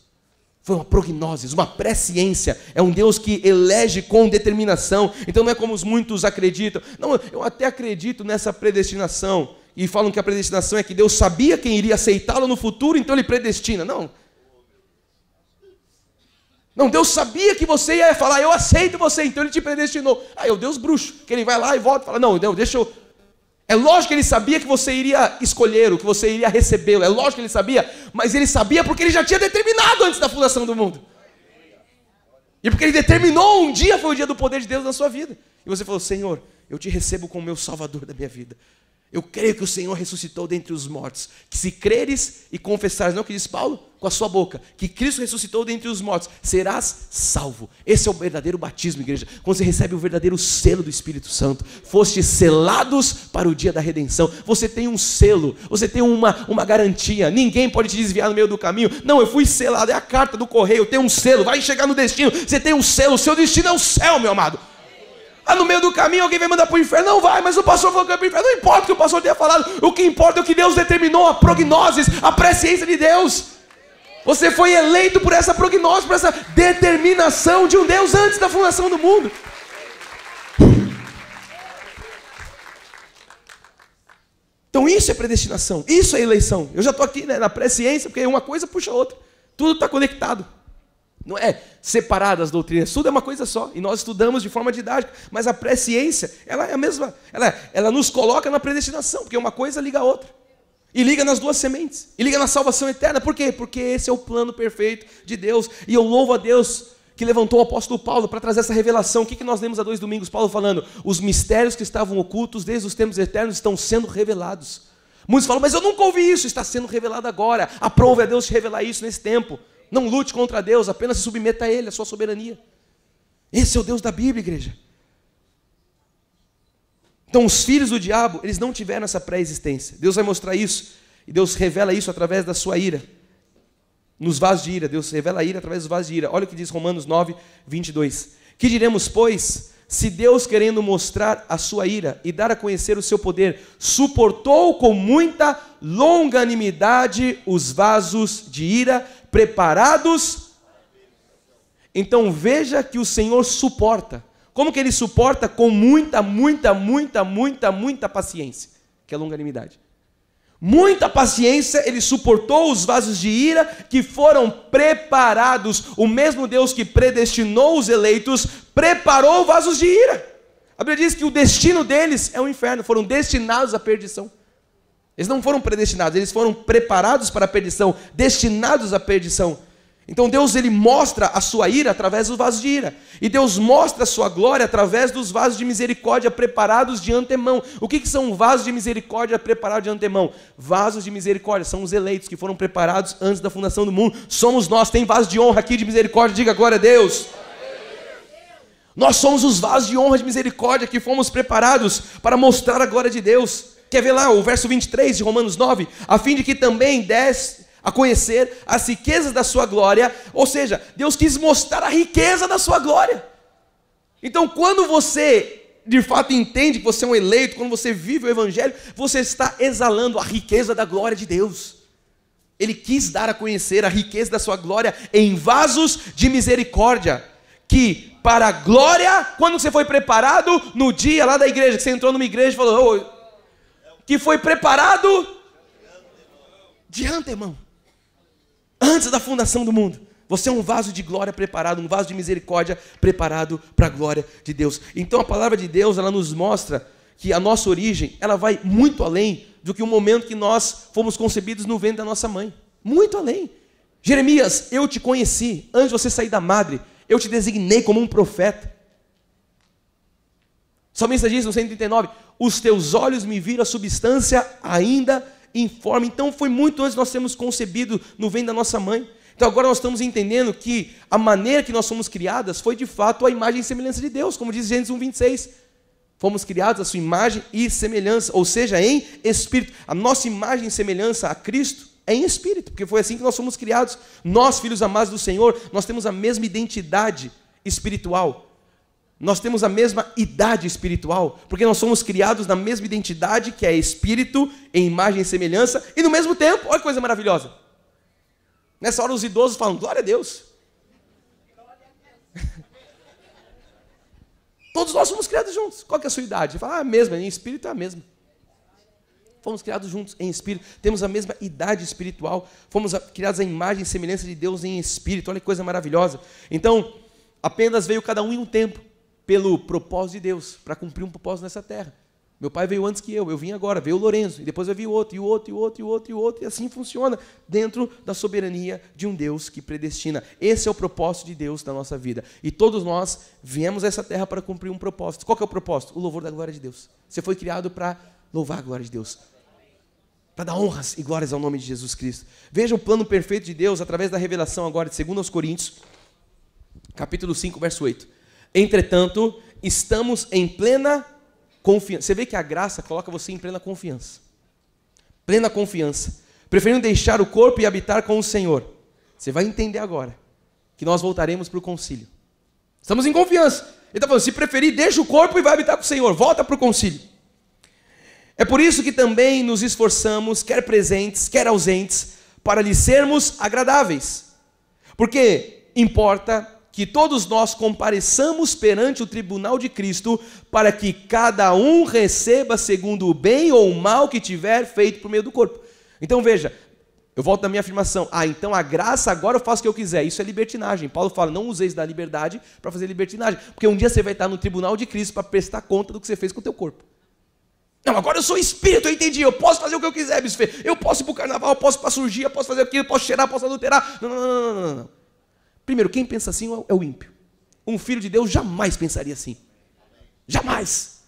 Foi uma prognose, uma presciência. É um Deus que elege com determinação. Então não é como muitos acreditam. Não, eu até acredito nessa predestinação. E falam que a predestinação é que Deus sabia quem iria aceitá-lo no futuro, então Ele predestina. Não. Não, Deus sabia que você ia falar, eu aceito você, então Ele te predestinou. É o Deus bruxo, que Ele vai lá e volta e fala, não, deixa eu... É lógico que Ele sabia que você iria escolher, que você iria recebê-lo. É lógico que Ele sabia, mas Ele sabia porque Ele já tinha determinado antes da fundação do mundo. E porque Ele determinou um dia, foi o dia do poder de Deus na sua vida. E você falou, Senhor, eu te recebo como meu Salvador da minha vida. Eu creio que o Senhor ressuscitou dentre os mortos. Que se creres e confessares, não que diz Paulo, com a sua boca, que Cristo ressuscitou dentre os mortos, serás salvo. Esse é o verdadeiro batismo, igreja. Quando você recebe o verdadeiro selo do Espírito Santo. Fostes selados para o dia da redenção. Você tem um selo, você tem uma garantia. Ninguém pode te desviar no meio do caminho. Não, eu fui selado, é a carta do correio, tem um selo, vai chegar no destino. Você tem um selo, o seu destino é o céu, meu amado. No meio do caminho alguém vai mandar para o inferno. Não vai, mas o pastor falou que vai para o inferno. Não importa o que o pastor tenha falado. O que importa é o que Deus determinou, a prognose, a presciência de Deus. Você foi eleito por essa prognose, por essa determinação de um Deus antes da fundação do mundo. Então isso é predestinação, isso é eleição. Eu já estou aqui na presciência, porque uma coisa puxa a outra. Tudo está conectado. Não é separado as doutrinas, tudo é uma coisa só. E nós estudamos de forma didática. Mas a presciência, ela é a mesma. Ela nos coloca na predestinação, porque uma coisa liga a outra. E liga nas duas sementes. E liga na salvação eterna. Por quê? Porque esse é o plano perfeito de Deus. E eu louvo a Deus que levantou o apóstolo Paulo para trazer essa revelação. O que nós lemos há 2 domingos? Paulo falando, os mistérios que estavam ocultos desde os tempos eternos estão sendo revelados. Muitos falam, mas eu nunca ouvi isso. Está sendo revelado agora. Aprove a Deus te revelar isso nesse tempo. Não lute contra Deus, apenas se submeta a Ele, a sua soberania. Esse é o Deus da Bíblia, igreja. Então os filhos do diabo, eles não tiveram essa pré-existência. Deus vai mostrar isso, e Deus revela isso através da sua ira. Nos vasos de ira, Deus revela a ira através dos vasos de ira. Olha o que diz Romanos 9, 22. Que diremos, pois, se Deus, querendo mostrar a sua ira e dar a conhecer o seu poder, suportou com muita longanimidade os vasos de ira preparados, então veja que o Senhor suporta. Como que Ele suporta? Com muita paciência, que é longanimidade. Muita paciência, Ele suportou os vasos de ira que foram preparados. O mesmo Deus que predestinou os eleitos, preparou vasos de ira. A Bíblia diz que o destino deles é o inferno, foram destinados à perdição. Eles não foram predestinados, eles foram preparados para a perdição, destinados à perdição. Então Deus, Ele mostra a sua ira através dos vasos de ira. E Deus mostra a sua glória através dos vasos de misericórdia preparados de antemão. O que são vasos de misericórdia preparados de antemão? Vasos de misericórdia são os eleitos que foram preparados antes da fundação do mundo. Somos nós, tem vasos de honra aqui de misericórdia, diga glória a Deus. Nós somos os vasos de honra de misericórdia que fomos preparados para mostrar a glória de Deus. Quer ver lá o verso 23 de Romanos 9? A fim de que também desse a conhecer as riquezas da sua glória. Ou seja, Deus quis mostrar a riqueza da sua glória. Então quando você de fato entende que você é um eleito, quando você vive o Evangelho, você está exalando a riqueza da glória de Deus. Ele quis dar a conhecer a riqueza da sua glória em vasos de misericórdia, que para a glória, quando você foi preparado, no dia lá da igreja, que você entrou numa igreja e falou, que foi preparado de antemão, antes da fundação do mundo. Você é um vaso de glória preparado, um vaso de misericórdia preparado para a glória de Deus. Então a palavra de Deus, ela nos mostra que a nossa origem, ela vai muito além do que o momento que nós fomos concebidos no ventre da nossa mãe. Muito além. Jeremias, eu te conheci antes de você sair da madre. Eu te designei como um profeta. O salmista diz no 139, os teus olhos me viram a substância ainda informe. Então foi muito antes de nós sermos concebidos no ventre da nossa mãe. Então agora nós estamos entendendo que a maneira que nós somos criadas foi de fato a imagem e semelhança de Deus, como diz Gênesis 1:26. Fomos criados à sua imagem e semelhança, ou seja, em espírito. A nossa imagem e semelhança a Cristo é em espírito, porque foi assim que nós fomos criados. Nós, filhos amados do Senhor, nós temos a mesma identidade espiritual. Nós temos a mesma idade espiritual, porque nós somos criados na mesma identidade, que é espírito, em imagem e semelhança, e no mesmo tempo, olha que coisa maravilhosa. Nessa hora os idosos falam, glória a Deus. Todos nós fomos criados juntos. Qual que é a sua idade? Fala, a mesma, em espírito é a mesma. Fomos criados juntos em espírito, temos a mesma idade espiritual, fomos criados à imagem e semelhança de Deus em espírito, olha que coisa maravilhosa. Então, apenas veio cada um em um tempo, pelo propósito de Deus, para cumprir um propósito nessa terra. Meu pai veio antes que eu vim agora, veio o Lourenço, e depois vai vir o outro, e o outro, e o outro, e o outro, e o outro, e assim funciona dentro da soberania de um Deus que predestina. Esse é o propósito de Deus na nossa vida. E todos nós viemos a essa terra para cumprir um propósito. Qual que é o propósito? O louvor da glória de Deus. Você foi criado para louvar a glória de Deus, para dar honras e glórias ao nome de Jesus Cristo. Veja o plano perfeito de Deus através da revelação agora de 2 Coríntios, capítulo 5, verso 8. Entretanto, estamos em plena confiança. Você vê que a graça coloca você em plena confiança. Plena confiança. Preferindo deixar o corpo e habitar com o Senhor. Você vai entender agora que nós voltaremos para o concílio. Estamos em confiança. Ele está falando, se preferir, deixa o corpo e vai habitar com o Senhor. Volta para o concílio. É por isso que também nos esforçamos, quer presentes, quer ausentes, para lhe sermos agradáveis. Porque importa que todos nós compareçamos perante o tribunal de Cristo, para que cada um receba segundo o bem ou o mal que tiver feito por meio do corpo. Então veja, eu volto na minha afirmação, então a graça agora eu faço o que eu quiser, isso é libertinagem. Paulo fala, não useis da liberdade para fazer libertinagem, porque um dia você vai estar no tribunal de Cristo para prestar conta do que você fez com o teu corpo. Não, agora eu sou espírito, eu entendi, eu posso fazer o que eu quiser, bispo, eu posso ir para o carnaval, eu posso ir para a cirurgia, eu posso fazer aquilo, eu posso cheirar, eu posso adulterar. Não. Primeiro, quem pensa assim é o ímpio. Um filho de Deus jamais pensaria assim. Jamais.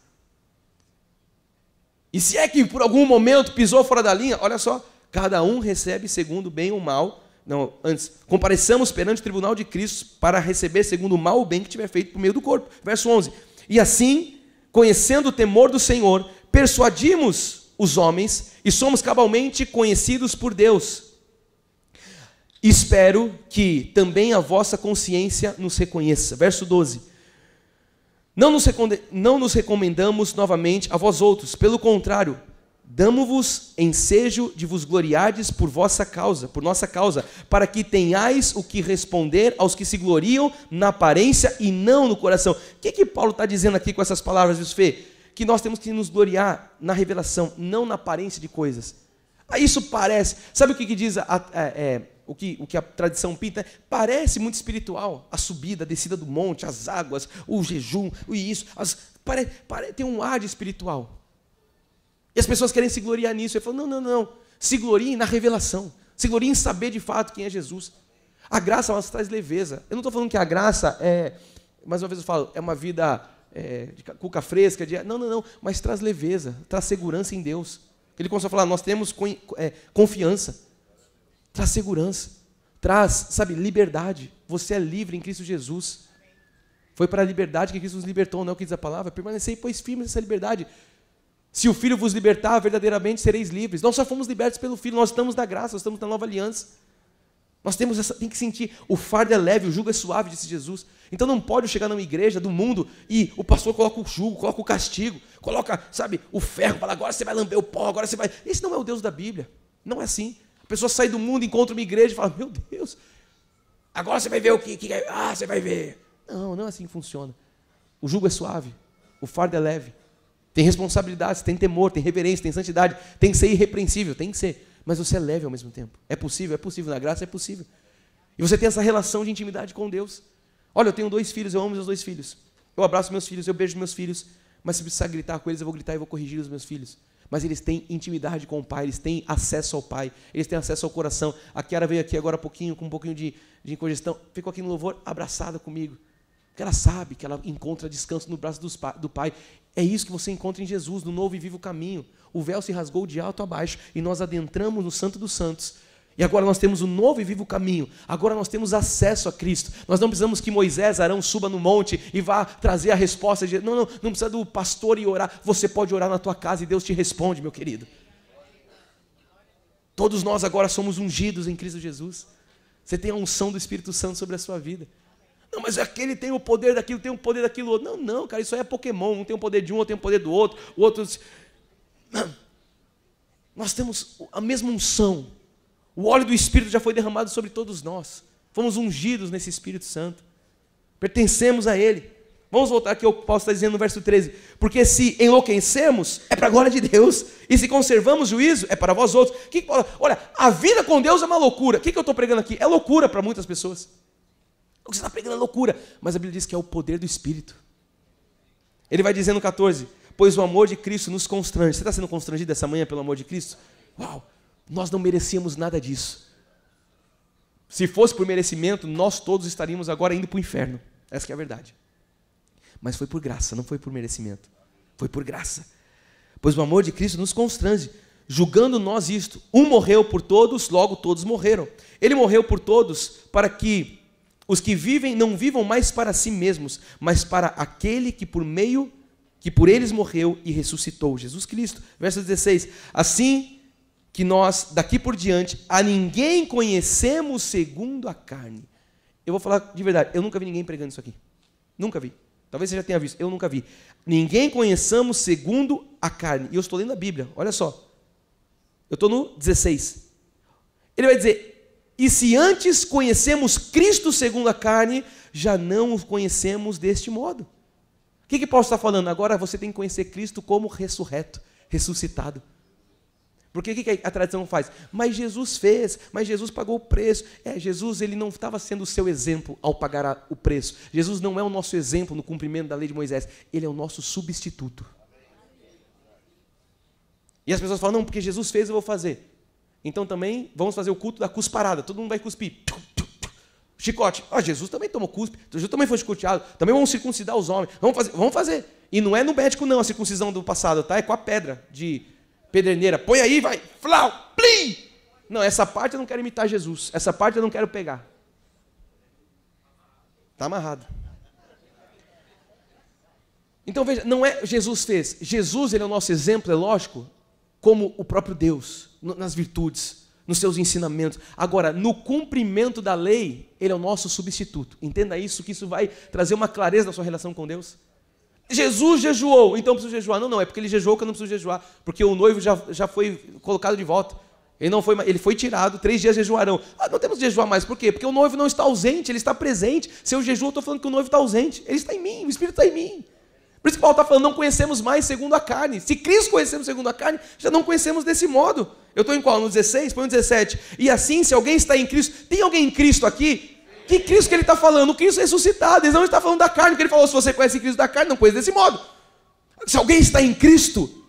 E se é que por algum momento pisou fora da linha, olha só, cada um recebe segundo o bem ou o mal. Não, antes, compareçamos perante o tribunal de Cristo para receber segundo o mal ou bem que tiver feito por meio do corpo. Verso 11. E assim, conhecendo o temor do Senhor, persuadimos os homens e somos cabalmente conhecidos por Deus. Espero que também a vossa consciência nos reconheça. Verso 12. Não nos recomendamos novamente a vós outros, pelo contrário, damo-vos ensejo de vos gloriardes por vossa causa, por nossa causa, para que tenhais o que responder aos que se gloriam na aparência e não no coração. O que Paulo está dizendo aqui com essas palavras, Fê? Que nós temos que nos gloriar na revelação, não na aparência de coisas. Isso parece, sabe o que diz o que a tradição pinta? Parece muito espiritual, a subida, a descida do monte, as águas, o jejum, tem um ar de espiritual. E as pessoas querem se gloriar nisso. Eu falo, não, se gloriem na revelação, se gloriem em saber de fato quem é Jesus. A graça nos traz leveza. Eu não estou falando que a graça mais uma vez eu falo, é uma vida de cuca fresca, não, mas traz leveza, traz segurança em Deus. Ele começou a falar, nós temos confiança, traz segurança, traz, liberdade. Você é livre em Cristo Jesus. Foi para a liberdade que Cristo nos libertou, não é o que diz a palavra? Permanecei, pois, firmes nessa liberdade. Se o Filho vos libertar, verdadeiramente sereis livres. Nós só fomos libertos pelo Filho, nós estamos na graça, nós estamos na nova aliança. Nós tem que sentir, o fardo é leve, o jugo é suave, disse Jesus. Então não pode chegar numa igreja do mundo e o pastor coloca o jugo, coloca o castigo, coloca, o ferro, fala, agora você vai lamber o pó, agora você vai... Esse não é o Deus da Bíblia, não é assim. A pessoa sai do mundo, encontra uma igreja e fala, meu Deus, agora você vai ver o que é... você vai ver. Não é assim que funciona. O jugo é suave, o fardo é leve. Tem responsabilidades, tem temor, tem reverência, tem santidade, tem que ser irrepreensível, tem que ser. Mas você é leve ao mesmo tempo. É possível, na graça é possível. E você tem essa relação de intimidade com Deus. Olha, eu tenho 2 filhos, eu amo meus 2 filhos. Eu abraço meus filhos, eu beijo meus filhos. Mas se precisar gritar com eles, eu vou gritar e vou corrigir os meus filhos. mas eles têm intimidade com o Pai, eles têm acesso ao Pai, eles têm acesso ao coração. A Kiara veio aqui agora há pouquinho, com um pouquinho de congestão, ficou aqui no louvor abraçada comigo, porque ela sabe que ela encontra descanso no braço do Pai. É isso que você encontra em Jesus, no novo e vivo caminho. O véu se rasgou de alto a baixo e nós adentramos no Santo dos Santos. E agora nós temos um novo e vivo caminho. Agora nós temos acesso a Cristo. Nós não precisamos que Moisés, Arão suba no monte e vá trazer a resposta. Não precisa do pastor ir orar. Você pode orar na tua casa e Deus te responde, meu querido. Todos nós agora somos ungidos em Cristo Jesus. Você tem a unção do Espírito Santo sobre a sua vida. Não, mas aquele tem o poder daquilo, tem o poder daquilo outro. Não, cara, isso aí é Pokémon. Um tem o poder de um, outro tem o poder do outro. O outro... Não. Nós temos a mesma unção. O óleo do Espírito já foi derramado sobre todos nós. Fomos ungidos nesse Espírito Santo. Pertencemos a Ele. Vamos voltar aqui ao que Paulo está dizendo no verso 13. Porque se enlouquecemos, é para a glória de Deus. E se conservamos juízo, é para vós outros. Olha, a vida com Deus é uma loucura. O que eu estou pregando aqui? É loucura para muitas pessoas. O que você está pregando é loucura. Mas a Bíblia diz que é o poder do Espírito. Ele vai dizer no 14. Pois o amor de Cristo nos constrange. Você está sendo constrangido essa manhã pelo amor de Cristo? Uau! Nós não merecíamos nada disso. Se fosse por merecimento, nós todos estaríamos agora indo para o inferno. Essa que é a verdade. Mas foi por graça, não foi por merecimento. Foi por graça. Pois o amor de Cristo nos constrange, julgando nós isto. Um morreu por todos, logo todos morreram. Ele morreu por todos para que os que vivem não vivam mais para si mesmos, mas para aquele que por eles morreu e ressuscitou, Jesus Cristo. Verso 16. Assim que nós, daqui por diante, a ninguém conhecemos segundo a carne. Eu vou falar de verdade, eu nunca vi ninguém pregando isso aqui. Nunca vi. Talvez você já tenha visto, eu nunca vi. Ninguém conheçamos segundo a carne. E eu estou lendo a Bíblia, olha só. Eu estou no 16. Ele vai dizer, e se antes conhecemos Cristo segundo a carne, já não o conhecemos deste modo. O que Paulo está falando? Agora você tem que conhecer Cristo como ressurreto, ressuscitado. Porque o que a tradição faz? Mas Jesus fez, mas Jesus pagou o preço. Jesus ele não estava sendo o seu exemplo ao pagar o preço. Jesus não é o nosso exemplo no cumprimento da lei de Moisés. Ele é o nosso substituto. E as pessoas falam, não, porque Jesus fez, eu vou fazer. Então também vamos fazer o culto da cusparada. Todo mundo vai cuspir. Chicote. Jesus também tomou cuspe. Jesus também foi chicoteado. Também vamos circuncidar os homens. Vamos fazer. E não é no médico não a circuncisão do passado, tá? É com a pedra de... Pederneira, põe aí, vai, flau, plim. Não, essa parte eu não quero imitar Jesus. Essa parte eu não quero pegar. Está amarrado. Então veja, não é Jesus fez. Jesus ele é o nosso exemplo, é lógico, como o próprio Deus, nas virtudes, nos seus ensinamentos. Agora, no cumprimento da lei, ele é o nosso substituto. Entenda isso, que isso vai trazer uma clareza na sua relação com Deus. Jesus jejuou, então eu preciso jejuar. Não, é porque ele jejuou que eu não preciso jejuar, porque o noivo já foi colocado de volta. Ele foi tirado, 3 dias jejuarão. Não temos de jejuar mais, por quê? Porque o noivo não está ausente, ele está presente. Se eu jejuo, eu estou falando que o noivo está ausente. Ele está em mim, o Espírito está em mim. Por isso que Paulo está falando, não conhecemos mais segundo a carne. Se Cristo conhecemos segundo a carne, já não conhecemos desse modo. Eu estou em qual? No 16? Põe no 17. E assim, se alguém está em Cristo, tem alguém em Cristo aqui? Que Cristo que ele está falando? O Cristo ressuscitado. Ele não está falando da carne, porque ele falou, se você conhece Cristo da carne, não conhece desse modo. Se alguém está em Cristo,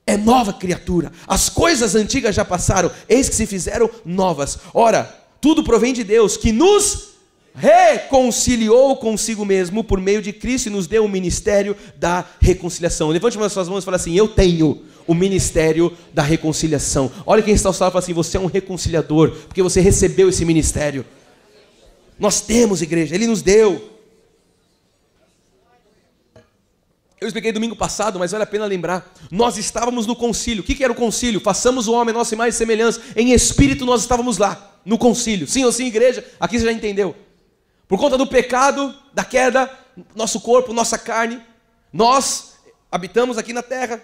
é nova criatura. As coisas antigas já passaram, eis que se fizeram novas. Ora, tudo provém de Deus, que nos reconciliou consigo mesmo por meio de Cristo e nos deu o ministério da reconciliação. Levante uma das suas mãos e fala assim, eu tenho o ministério da reconciliação. Olha quem está ao seu lado e fala assim, você é um reconciliador, porque você recebeu esse ministério. Nós temos, igreja, ele nos deu. Eu expliquei domingo passado, mas vale a pena lembrar. Nós estávamos no concílio. O que era o concílio? Façamos o homem nossa imagem e semelhança. Em espírito nós estávamos lá, no concílio. Sim ou sim, igreja? Aqui você já entendeu. Por conta do pecado, da queda, nosso corpo, nossa carne, nós habitamos aqui na terra.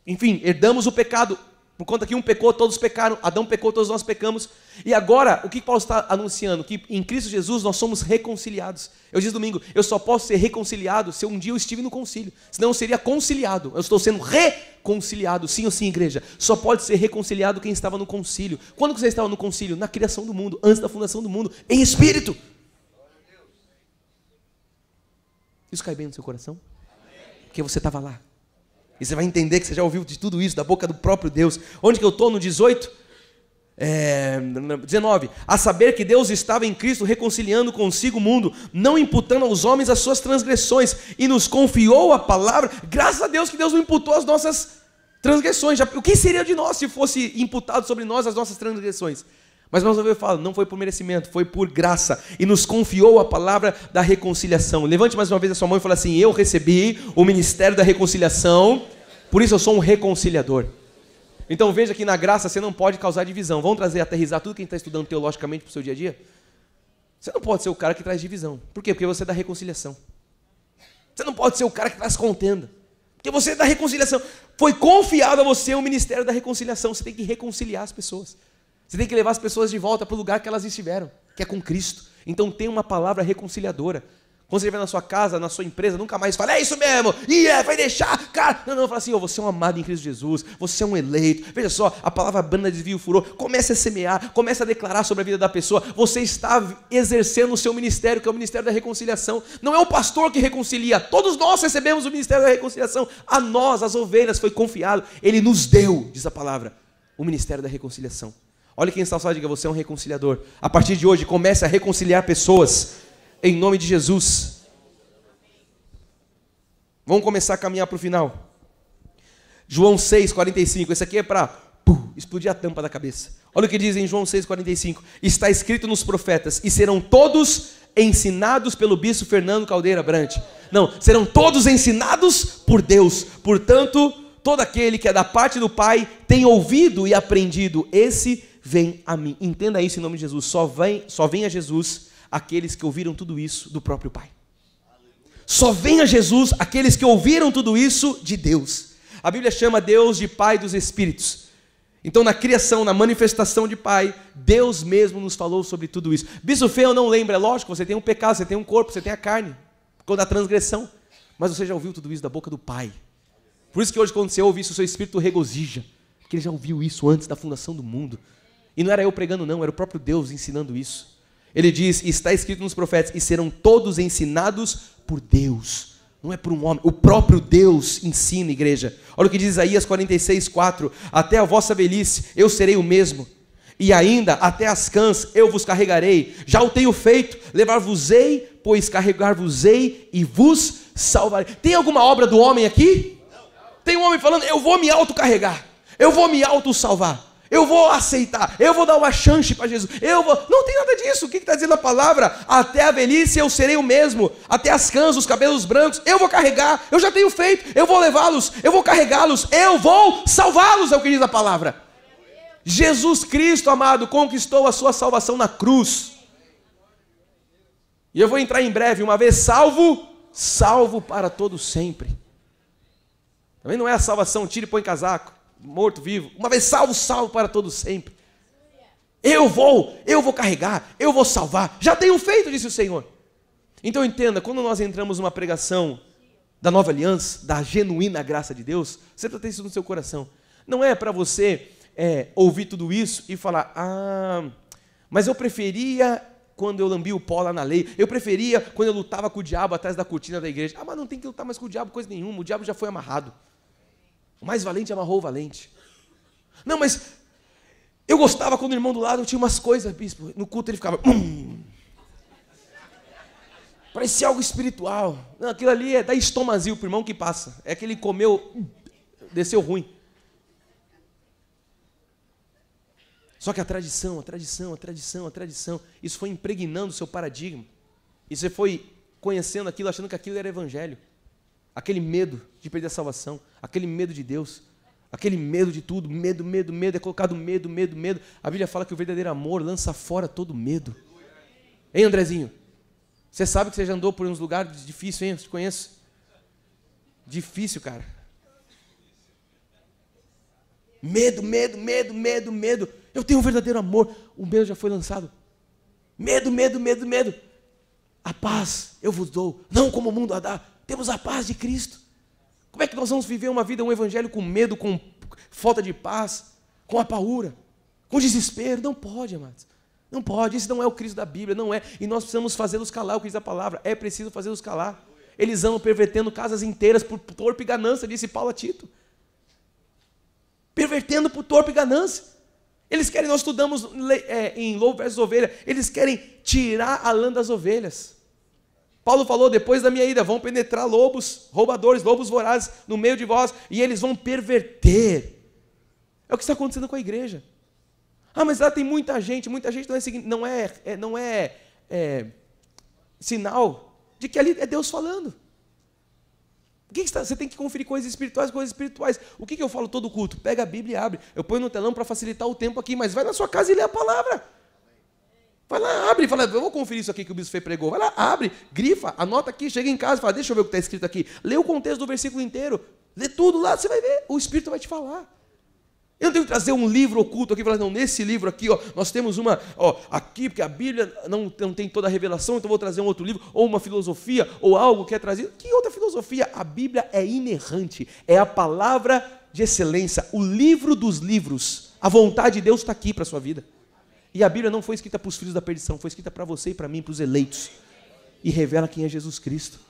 Enfim, herdamos o pecado. Por conta que um pecou, todos pecaram. Adão pecou, todos nós pecamos. E agora, o que Paulo está anunciando? Que em Cristo Jesus nós somos reconciliados. Eu disse domingo, eu só posso ser reconciliado se um dia eu estive no concílio. Senão eu seria conciliado. Eu estou sendo reconciliado. Sim ou sim, igreja? Só pode ser reconciliado quem estava no concílio. Quando que você estava no concílio? Na criação do mundo, antes da fundação do mundo, em espírito. Isso cai bem no seu coração? Porque você estava lá. E você vai entender que você já ouviu de tudo isso da boca do próprio Deus. Onde que eu estou? No 18? 19. A saber que Deus estava em Cristo reconciliando consigo o mundo, não imputando aos homens as suas transgressões, e nos confiou a palavra. Graças a Deus que Deus não imputou as nossas transgressões. O que seria de nós se fosse imputado sobre nós as nossas transgressões? Mas nós vamos falar, não foi por merecimento, foi por graça, e nos confiou a palavra da reconciliação. Levante mais uma vez a sua mão e fale assim: eu recebi o ministério da reconciliação, por isso eu sou um reconciliador. Então veja que na graça você não pode causar divisão. Vamos aterrizar tudo que a gente está estudando teologicamente para o seu dia a dia? Você não pode ser o cara que traz divisão. Por quê? Porque você é da reconciliação. Você não pode ser o cara que traz contenda. Porque você é da reconciliação. Foi confiado a você o ministério da reconciliação. Você tem que reconciliar as pessoas. Você tem que levar as pessoas de volta para o lugar que elas estiveram, que é com Cristo. Então tem uma palavra reconciliadora. Quando você estiver na sua casa, na sua empresa, nunca mais fala, é isso mesmo, vai deixar, cara. Não, fala assim, você é um amado em Cristo Jesus, você é um eleito. Veja só, a palavra branda desvia o furor. Comece a semear, comece a declarar sobre a vida da pessoa. Você está exercendo o seu ministério, que é o ministério da reconciliação. Não é o pastor que reconcilia, todos nós recebemos o ministério da reconciliação. A nós, as ovelhas, foi confiado. Ele nos deu, diz a palavra, o ministério da reconciliação. Olha quem está só, diga, você é um reconciliador. A partir de hoje, comece a reconciliar pessoas. Em nome de Jesus. Vamos começar a caminhar para o final. João 6,45. Esse aqui é para explodir a tampa da cabeça. Olha o que diz em João 6,45. Está escrito nos profetas, e serão todos ensinados pelo bispo Fernando Caldeira Brant. Não, serão todos ensinados por Deus. Portanto, todo aquele que é da parte do Pai tem ouvido e aprendido, esse vem a mim. Entenda isso em nome de Jesus. Só vem a Jesus aqueles que ouviram tudo isso do próprio Pai. Só vem a Jesus aqueles que ouviram tudo isso de Deus. A Bíblia chama Deus de Pai dos Espíritos. Então na criação, na manifestação de Pai, Deus mesmo nos falou sobre tudo isso. Bispo Feio não lembra, é lógico, você tem um pecado, você tem um corpo, você tem a carne, quando a transgressão, mas você já ouviu tudo isso da boca do Pai. Por isso que hoje quando você ouve isso, o seu espírito regozija, porque ele já ouviu isso antes da fundação do mundo. E não era eu pregando não, era o próprio Deus ensinando isso. Ele diz, está escrito nos profetas, e serão todos ensinados por Deus. Não é por um homem, o próprio Deus ensina, igreja. Olha o que diz Isaías 46:4. Até a vossa velhice eu serei o mesmo, e ainda até as cãs eu vos carregarei. Já o tenho feito, levar-vos-ei, pois carregar-vos-ei e vos salvarei. Tem alguma obra do homem aqui? Tem um homem falando, eu vou me autocarregar, eu vou me autossalvar. Eu vou aceitar, eu vou dar uma chance para Jesus, não tem nada disso. O que está dizendo a palavra? Até a velhice eu serei o mesmo, até as cãs, os cabelos brancos, eu vou carregar, eu já tenho feito, eu vou levá-los, eu vou carregá-los, eu vou salvá-los, é o que diz a palavra. Jesus Cristo, amado, conquistou a sua salvação na cruz. E eu vou entrar em breve, uma vez salvo, salvo para todo sempre. Também não é a salvação, tira e põe casaco. Morto, vivo, uma vez salvo, salvo para todo sempre. Eu vou carregar, eu vou salvar, já tenho feito, disse o Senhor. Então entenda, quando nós entramos numa pregação da nova aliança, da genuína graça de Deus, você precisa ter isso no seu coração. Não é para você ouvir tudo isso e falar, mas eu preferia quando eu lambi o pó lá na lei, eu preferia quando eu lutava com o diabo atrás da cortina da igreja. Mas não tem que lutar mais com o diabo, coisa nenhuma, o diabo já foi amarrado. O mais valente amarrou o valente. Não, mas eu gostava quando o irmão do lado tinha umas coisas, bispo. No culto ele ficava... Parecia algo espiritual. Não, aquilo ali é dar estomazil para o irmão que passa. É que ele comeu, desceu ruim. Só que a tradição, isso foi impregnando o seu paradigma. E você foi conhecendo aquilo, achando que aquilo era evangelho. Aquele medo de perder a salvação, aquele medo de Deus, aquele medo de tudo, medo, é colocado medo. A Bíblia fala que o verdadeiro amor lança fora todo medo. Hein, Andrezinho? Você sabe que você já andou por uns lugares difíceis, hein? Eu te conheço. Difícil, cara. Medo. Eu tenho um verdadeiro amor. O medo já foi lançado. Medo. A paz eu vos dou, não como o mundo a dá. Temos a paz de Cristo. Como é que nós vamos viver uma vida, um evangelho com medo, com falta de paz, com apaura, com desespero? Não pode, amados. Não pode. Esse não é o Cristo da Bíblia, não é. E nós precisamos fazê-los calar, o que diz a palavra. É preciso fazê-los calar. Eles andam pervertendo casas inteiras por torpe ganância, disse Paulo a Tito. Pervertendo por torpe ganância. Eles querem, nós estudamos em Lobo versus Ovelha, eles querem tirar a lã das ovelhas. Paulo falou, depois da minha ida, vão penetrar lobos, roubadores, lobos vorazes no meio de vós, e eles vão perverter. É o que está acontecendo com a igreja. Ah, mas lá tem muita gente não é sinal de que ali é Deus falando. Você tem que conferir coisas espirituais. O que eu falo todo culto? Pega a Bíblia e abre. Eu ponho no telão para facilitar o tempo aqui, mas vai na sua casa e lê a palavra. Vai lá, abre e fala, eu vou conferir isso aqui que o bispo Fê pregou. Vai lá, abre, grifa, anota aqui, chega em casa e fala, deixa eu ver o que está escrito aqui. Lê o contexto do versículo inteiro. Lê tudo lá, você vai ver. O Espírito vai te falar. Eu não tenho que trazer um livro oculto aqui e falar, não, nesse livro aqui, nós temos aqui, porque a Bíblia não tem toda a revelação, então vou trazer um outro livro, ou uma filosofia, ou algo que é trazido. Que outra filosofia? A Bíblia é inerrante, é a palavra de excelência, o livro dos livros. A vontade de Deus está aqui para a sua vida. E a Bíblia não foi escrita para os filhos da perdição, foi escrita para você e para mim, para os eleitos. E revela quem é Jesus Cristo.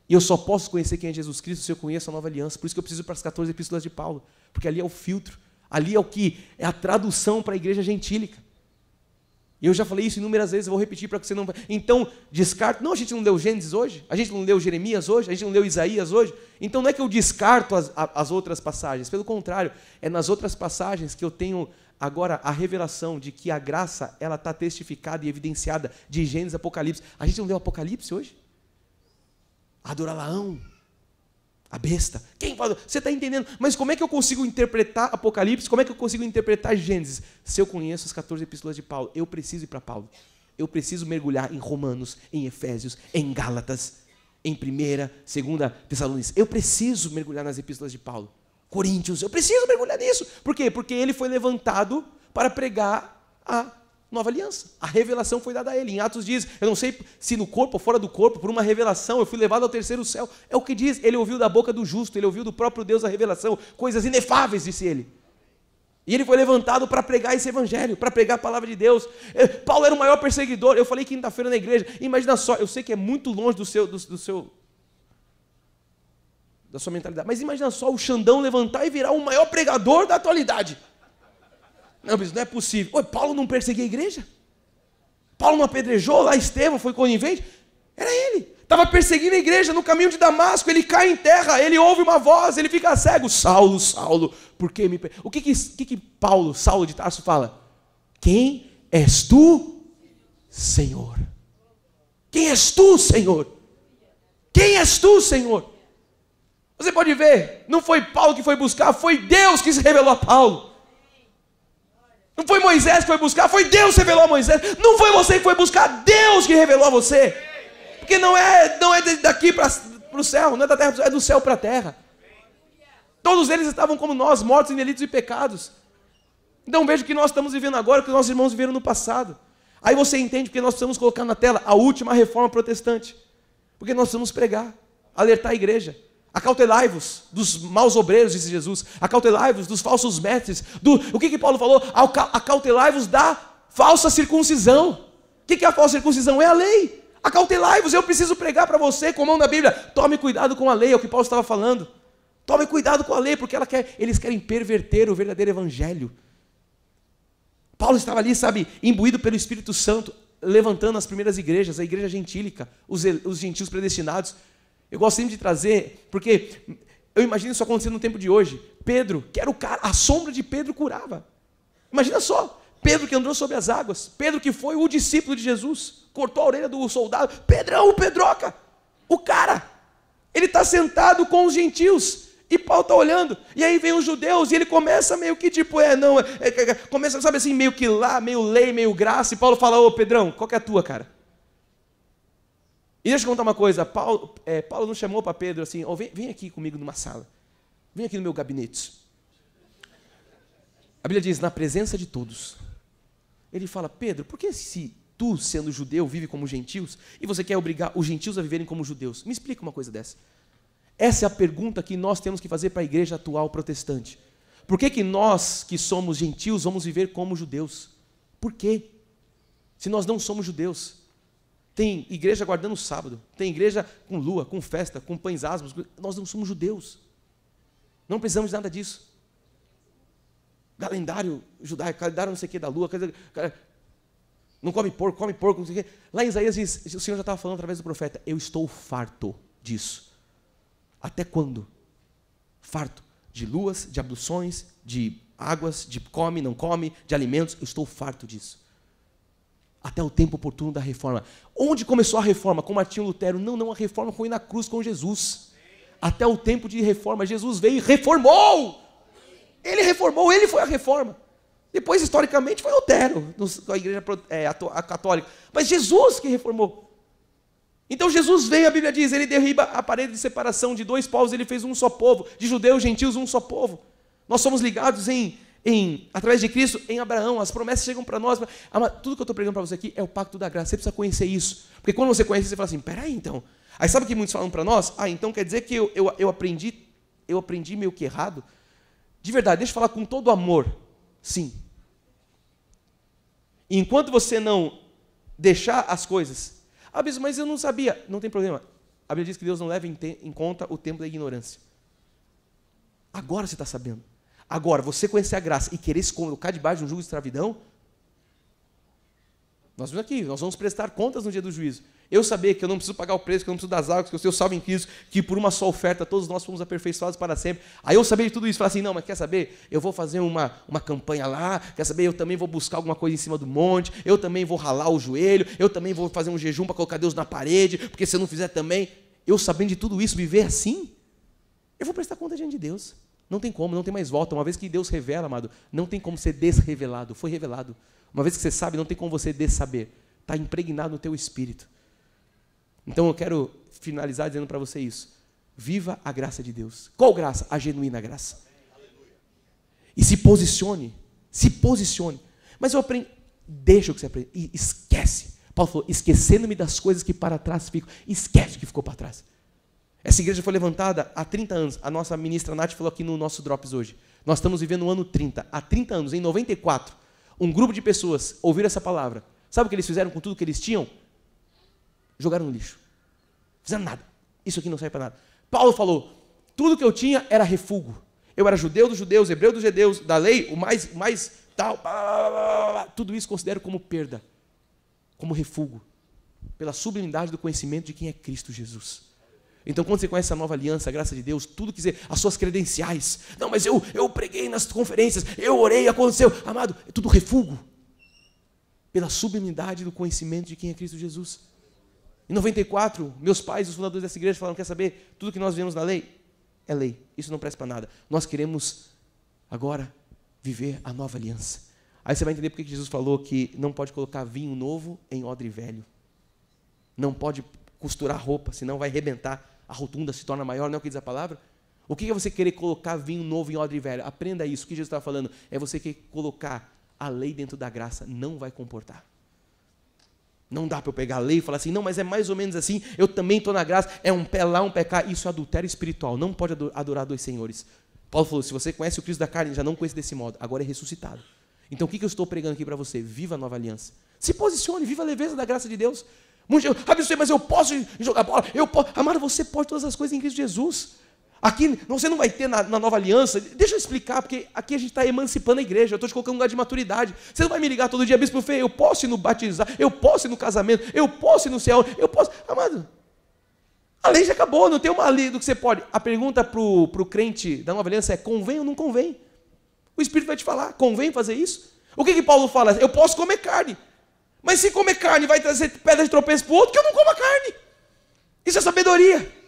E eu só posso conhecer quem é Jesus Cristo se eu conheço a nova aliança. Por isso que eu preciso ir para as 14 epístolas de Paulo. Porque ali é o filtro. Ali é a tradução para a igreja gentílica. E eu já falei isso inúmeras vezes, eu vou repetir para que você não... Então, descarto... Não, a gente não leu Gênesis hoje? A gente não leu Jeremias hoje? A gente não leu Isaías hoje? Então não é que eu descarto as outras passagens. Pelo contrário, é nas outras passagens que eu tenho agora a revelação de que a graça ela está testificada e evidenciada de Gênesis e Apocalipse. A gente não leu Apocalipse hoje? Adoralaão, a besta. Quem fala? Você está entendendo? Mas como é que eu consigo interpretar Apocalipse? Como é que eu consigo interpretar Gênesis? Se eu conheço as 14 epístolas de Paulo, eu preciso ir para Paulo. Eu preciso mergulhar em Romanos, em Efésios, em Gálatas, em 1ª, 2ª Tessalonicenses. Eu preciso mergulhar nas epístolas de Paulo. Coríntios, eu preciso mergulhar nisso. Por quê? Porque ele foi levantado para pregar a nova aliança. A revelação foi dada a ele. Em Atos diz, eu não sei se no corpo ou fora do corpo, por uma revelação, eu fui levado ao terceiro céu. É o que diz, ele ouviu da boca do justo, ele ouviu do próprio Deus a revelação, coisas inefáveis, disse ele. E ele foi levantado para pregar esse evangelho, para pregar a palavra de Deus. Paulo era o maior perseguidor, eu falei quinta-feira na igreja, imagina só, eu sei que é muito longe da sua mentalidade, mas imagina só o Xandão levantar e virar o maior pregador da atualidade. Não, mas não é possível. Paulo não perseguia a igreja? Paulo não apedrejou lá, Estevão foi conivente? Era ele. Estava perseguindo a igreja no caminho de Damasco, ele cai em terra, ele ouve uma voz, ele fica cego. Saulo, Saulo, por que me... O que Paulo, Saulo de Tarso fala? Quem és tu, Senhor? Quem és tu, Senhor? Quem és tu, Senhor? Você pode ver, não foi Paulo que foi buscar, foi Deus que se revelou a Paulo. Não foi Moisés que foi buscar, foi Deus que revelou a Moisés. Não foi você que foi buscar, Deus que revelou a você. Porque não é daqui para o céu, não é da terra, é do céu para a terra. Todos eles estavam como nós, mortos em delitos e pecados. Então veja o que nós estamos vivendo agora, o que nossos irmãos viveram no passado. Aí você entende porque nós precisamos colocar na tela a última reforma protestante. Porque nós precisamos pregar, alertar a igreja. Acautelai-vos dos maus obreiros, disse Jesus. Acautelai-vos dos falsos mestres. O que Paulo falou? Acautelai-vos da falsa circuncisão. O que é a falsa circuncisão? É a lei. Acautelai-vos, eu preciso pregar para você com a mão na Bíblia. Tome cuidado com a lei, é o que Paulo estava falando. Tome cuidado com a lei, porque eles querem perverter o verdadeiro evangelho. Paulo estava ali, imbuído pelo Espírito Santo, levantando as primeiras igrejas, a igreja gentílica, os gentios predestinados. Eu gosto sempre de trazer, porque eu imagino isso acontecendo no tempo de hoje. Pedro, que era o cara, a sombra de Pedro curava. Imagina só, Pedro que andou sobre as águas, Pedro que foi o discípulo de Jesus, cortou a orelha do soldado, Pedrão, o Pedroca, o cara, ele está sentado com os gentios, e Paulo está olhando, e aí vem os judeus, e ele começa meio que começa, sabe assim, meio que lá, meio lei, meio graça, e Paulo fala, ô Pedrão, qual que é a tua, cara? E deixa eu contar uma coisa, Paulo não chamou para Pedro assim, vem aqui comigo numa sala, vem aqui no meu gabinete. A Bíblia diz, na presença de todos. Ele fala, Pedro, por que se tu, sendo judeu, vive como gentios, e você quer obrigar os gentios a viverem como judeus? Me explica uma coisa dessa. Essa é a pergunta que nós temos que fazer para a igreja atual protestante. Por que nós, que somos gentios, vamos viver como judeus? Por quê? Se nós não somos judeus. Tem igreja guardando o sábado. Tem igreja com lua, com festa, com pães asmos. Nós não somos judeus. Não precisamos de nada disso. Calendário judaico, calendário não sei o que da lua. Não come porco, não sei o que. Lá em Isaías diz, o Senhor já estava falando através do profeta, eu estou farto disso. Até quando? Farto de luas, de abluções, de águas, de come, não come, de alimentos. Eu estou farto disso. Até o tempo oportuno da reforma. Onde começou a reforma? Com Martinho Lutero? Não, a reforma foi na cruz com Jesus. Até o tempo de reforma, Jesus veio e reformou. Ele reformou, ele foi a reforma. Depois, historicamente, foi Lutero, a igreja a católica. Mas Jesus que reformou. Então Jesus veio, a Bíblia diz, ele derriba a parede de separação de dois povos, ele fez um só povo, de judeus e gentios um só povo. Nós somos ligados através de Cristo, em Abraão, as promessas chegam para nós. Tudo que eu estou pregando para você aqui é o pacto da graça, você precisa conhecer isso. Porque quando você conhece, você fala assim, peraí então. Aí sabe o que muitos falam para nós? Então quer dizer que eu aprendi meio que errado? De verdade, deixa eu falar com todo amor. Sim. E enquanto você não deixar as coisas, mas eu não sabia, não tem problema. A Bíblia diz que Deus não leva em conta o tempo da ignorância. Agora você está sabendo. Agora, você conhecer a graça e querer se colocar debaixo de um jugo de escravidão, nós vimos aqui, nós vamos prestar contas no dia do juízo. Eu saber que eu não preciso pagar o preço, que eu não preciso das águas, que eu sou salvo em Cristo, que por uma só oferta todos nós fomos aperfeiçoados para sempre. Aí eu saber de tudo isso, falar assim, não, mas quer saber? Eu vou fazer uma campanha lá, quer saber? Eu também vou buscar alguma coisa em cima do monte, eu também vou ralar o joelho, eu também vou fazer um jejum para colocar Deus na parede, porque se eu não fizer também, eu sabendo de tudo isso, viver assim, eu vou prestar conta diante de Deus. Não tem como, não tem mais volta. Uma vez que Deus revela, amado, não tem como ser desrevelado. Foi revelado. Uma vez que você sabe, não tem como você dessaber. Está impregnado no teu espírito. Então eu quero finalizar dizendo para você isso. Viva a graça de Deus. Qual graça? A genuína graça. E se posicione. Se posicione. Mas eu aprendi. Deixa o que você aprende. E esquece. Paulo falou, esquecendo-me das coisas que para trás ficam. Esquece o que ficou para trás. Essa igreja foi levantada há 30 anos. A nossa ministra Nath falou aqui no nosso Drops hoje. Nós estamos vivendo o ano 30. Há 30 anos, em 94, um grupo de pessoas ouviram essa palavra. Sabe o que eles fizeram com tudo que eles tinham? Jogaram no lixo. Fizeram nada. Isso aqui não serve para nada. Paulo falou, tudo que eu tinha era refúgio. Eu era judeu dos judeus, hebreu dos judeus, da lei, o mais tal. Tudo isso considero como perda. Como refúgio. Pela sublimidade do conhecimento de quem é Cristo Jesus. Então, quando você conhece a nova aliança, a graça de Deus, tudo que dizer, as suas credenciais. Não, mas eu preguei nas conferências, eu orei, aconteceu. Amado, é tudo refúgio. Pela sublimidade do conhecimento de quem é Cristo Jesus. Em 94, meus pais, os fundadores dessa igreja, falaram, quer saber, tudo que nós vemos na lei, é lei. Isso não presta para nada. Nós queremos, agora, viver a nova aliança. Aí você vai entender porque Jesus falou que não pode colocar vinho novo em odre velho. Não pode costurar roupa, senão vai arrebentar. A rotunda se torna maior, não é o que diz a palavra? O que é você querer colocar vinho novo em odre velho? Aprenda isso. O que Jesus estava falando é você querer colocar a lei dentro da graça. Não vai comportar. Não dá para eu pegar a lei e falar assim, não, mas é mais ou menos assim, eu também estou na graça, é um pé lá, um pé cá. Isso é adultério espiritual. Não pode adorar dois senhores. Paulo falou, se você conhece o Cristo da carne, já não conhece desse modo, agora é ressuscitado. Então o que eu estou pregando aqui para você? Viva a nova aliança. Se posicione, viva a leveza da graça de Deus. Mas eu posso jogar bola, eu posso. Amado, você pode todas as coisas em Cristo Jesus. Aqui, você não vai ter na nova aliança. Deixa eu explicar, porque aqui a gente está emancipando a igreja. Eu estou te colocando um lugar de maturidade. Você não vai me ligar todo dia, bispo Fê, eu posso ir no batizar, eu posso ir no casamento, eu posso ir no céu, eu posso. Amado, a lei já acabou, não tem uma lei do que você pode. A pergunta para o crente da nova aliança é: convém ou não convém? O Espírito vai te falar, convém fazer isso? O que Paulo fala? Eu posso comer carne. Mas se comer carne vai trazer pedra de tropeço para o outro, que eu não coma carne. Isso é sabedoria.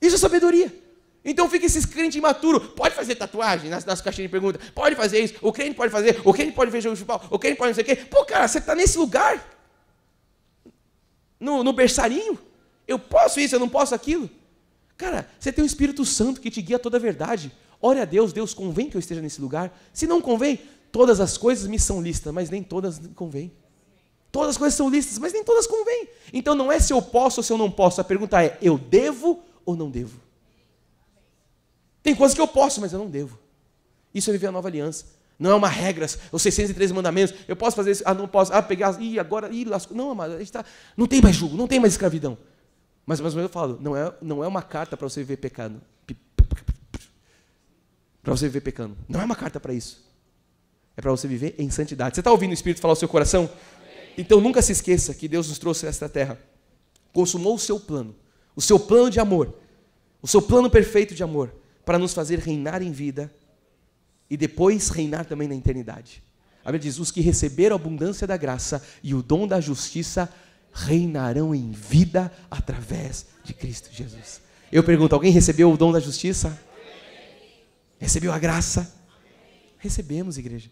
Isso é sabedoria. Então fica esses crentes imaturos. Pode fazer tatuagem nas caixinhas de pergunta? Pode fazer isso. O crente pode fazer. O crente pode ver jogo de futebol. O crente pode não sei o quê. Pô, cara, você está nesse lugar? No berçarinho? Eu posso isso, eu não posso aquilo? Cara, você tem o Espírito Santo que te guia a toda a verdade. Ore a Deus, Deus, convém que eu esteja nesse lugar? Se não convém, todas as coisas me são lícitas, mas nem todas convêm. Todas as coisas são lícitas, mas nem todas convêm. Então não é se eu posso ou se eu não posso. A pergunta é, eu devo ou não devo? Tem coisas que eu posso, mas eu não devo. Isso é viver a nova aliança. Não é uma regra, os 613 mandamentos, eu posso fazer isso, não posso, pegar, agora, lascou. Não, amado, a gente não tem mais jugo, não tem mais escravidão. Mas eu falo, não é uma carta para você viver pecando. Para você viver pecando. Não é uma carta para isso. É para você viver em santidade. Você está ouvindo o Espírito falar ao seu coração? Então nunca se esqueça que Deus nos trouxe a esta terra. Consumou o seu plano de amor, o seu plano perfeito de amor, para nos fazer reinar em vida e depois reinar também na eternidade. A Bíblia diz, os que receberam a abundância da graça e o dom da justiça reinarão em vida através de Cristo Jesus. Eu pergunto, alguém recebeu o dom da justiça? Recebeu a graça? Recebemos, igreja.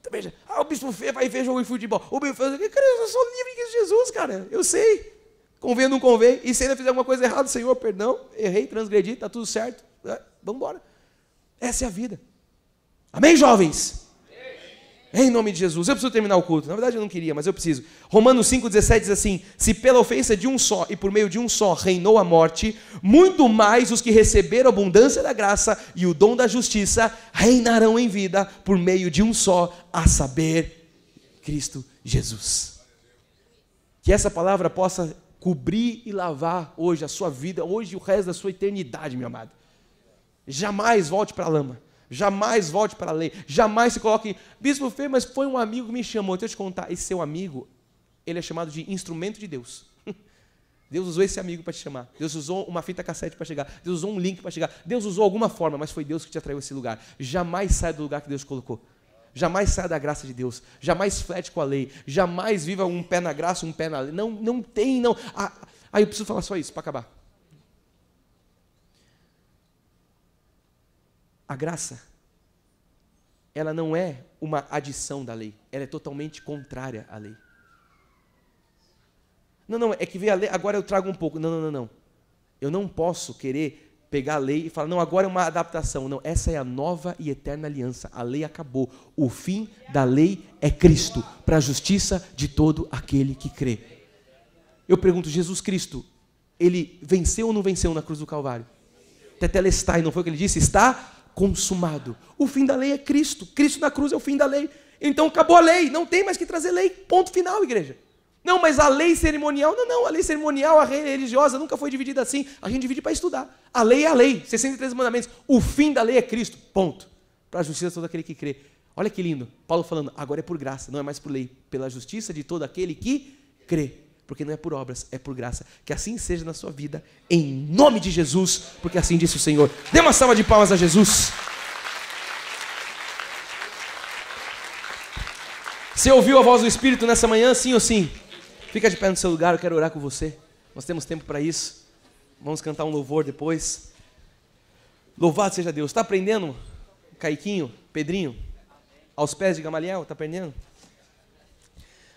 Então, veja, o bispo vai ver jogo de futebol. O bispo fala, cara, eu sou livre em Cristo Jesus, cara. Eu sei. Convém ou não convém. E se ainda fizer alguma coisa errada, Senhor, perdão, errei, transgredi, está tudo certo. Vamos embora. Essa é a vida. Amém, jovens? Em nome de Jesus. Eu preciso terminar o culto. Na verdade eu não queria, mas eu preciso. Romanos 5,17 diz assim, se pela ofensa de um só e por meio de um só reinou a morte, muito mais os que receberam a abundância da graça e o dom da justiça reinarão em vida por meio de um só, a saber, Cristo Jesus. Que essa palavra possa cobrir e lavar hoje a sua vida, hoje e o resto da sua eternidade, meu amado. Jamais volte para a lama. Jamais volte para a lei. Jamais se coloque, bispo Fê, mas foi um amigo que me chamou. Deixa eu te contar, esse seu amigo, ele é chamado de instrumento de Deus. Deus usou esse amigo para te chamar. Deus usou uma fita cassete para chegar. Deus usou um link para chegar. Deus usou alguma forma, mas foi Deus que te atraiu a esse lugar. Jamais saia do lugar que Deus colocou. Jamais saia da graça de Deus. Jamais flete com a lei. Jamais viva um pé na graça, um pé na lei. Não tem. Aí eu preciso falar só isso para acabar. A graça, ela não é uma adição da lei, ela é totalmente contrária à lei. Não, é que veio a lei, agora eu trago um pouco. Não. Eu não posso querer pegar a lei e falar, não, agora é uma adaptação. Não, essa é a nova e eterna aliança. A lei acabou. O fim da lei é Cristo, para a justiça de todo aquele que crê. Eu pergunto, Jesus Cristo, ele venceu ou não venceu na cruz do Calvário? Tetelestai, não foi o que ele disse? Está consumado. O fim da lei é Cristo. Cristo na cruz é o fim da lei. Então acabou a lei. Não tem mais que trazer lei. Ponto final, igreja. Não, mas a lei cerimonial, não. A lei cerimonial, a lei religiosa nunca foi dividida assim. A gente divide para estudar. A lei é a lei. 613 mandamentos. O fim da lei é Cristo. Ponto. Para a justiça de todo aquele que crê. Olha que lindo. Paulo falando, agora é por graça. Não é mais por lei. Pela justiça de todo aquele que crê. Porque não é por obras, é por graça. Que assim seja na sua vida, em nome de Jesus, porque assim disse o Senhor. Dê uma salva de palmas a Jesus. Você ouviu a voz do Espírito nessa manhã, sim ou sim? Fica de pé no seu lugar, eu quero orar com você. Nós temos tempo para isso. Vamos cantar um louvor depois. Louvado seja Deus. Está aprendendo, Caiquinho, Pedrinho? Aos pés de Gamaliel, está aprendendo?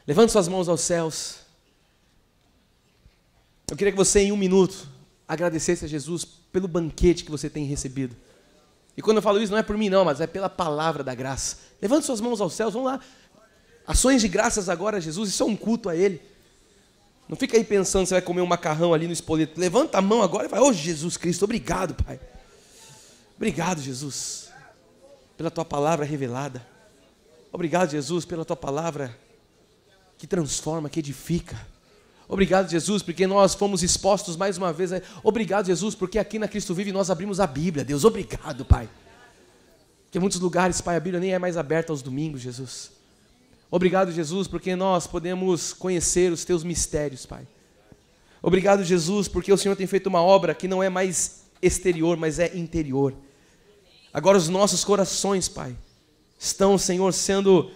Levante suas mãos aos céus. Eu queria que você, em um minuto, agradecesse a Jesus pelo banquete que você tem recebido. E quando eu falo isso, não é por mim não, mas é pela palavra da graça. Levante suas mãos aos céus, vamos lá. Ações de graças agora a Jesus, isso é um culto a Ele. Não fica aí pensando que você vai comer um macarrão ali no espoleto. Levanta a mão agora e vai, ô Jesus Cristo, obrigado, Pai. Obrigado, Jesus, pela Tua palavra revelada. Obrigado, Jesus, pela Tua palavra que transforma, que edifica. Obrigado, Jesus, porque nós fomos expostos mais uma vez. Obrigado, Jesus, porque aqui na Cristo Vive nós abrimos a Bíblia. Deus, obrigado, Pai. Porque em muitos lugares, Pai, a Bíblia nem é mais aberta aos domingos, Jesus. Obrigado, Jesus, porque nós podemos conhecer os Teus mistérios, Pai. Obrigado, Jesus, porque o Senhor tem feito uma obra que não é mais exterior, mas é interior. Agora os nossos corações, Pai, estão, Senhor, sendo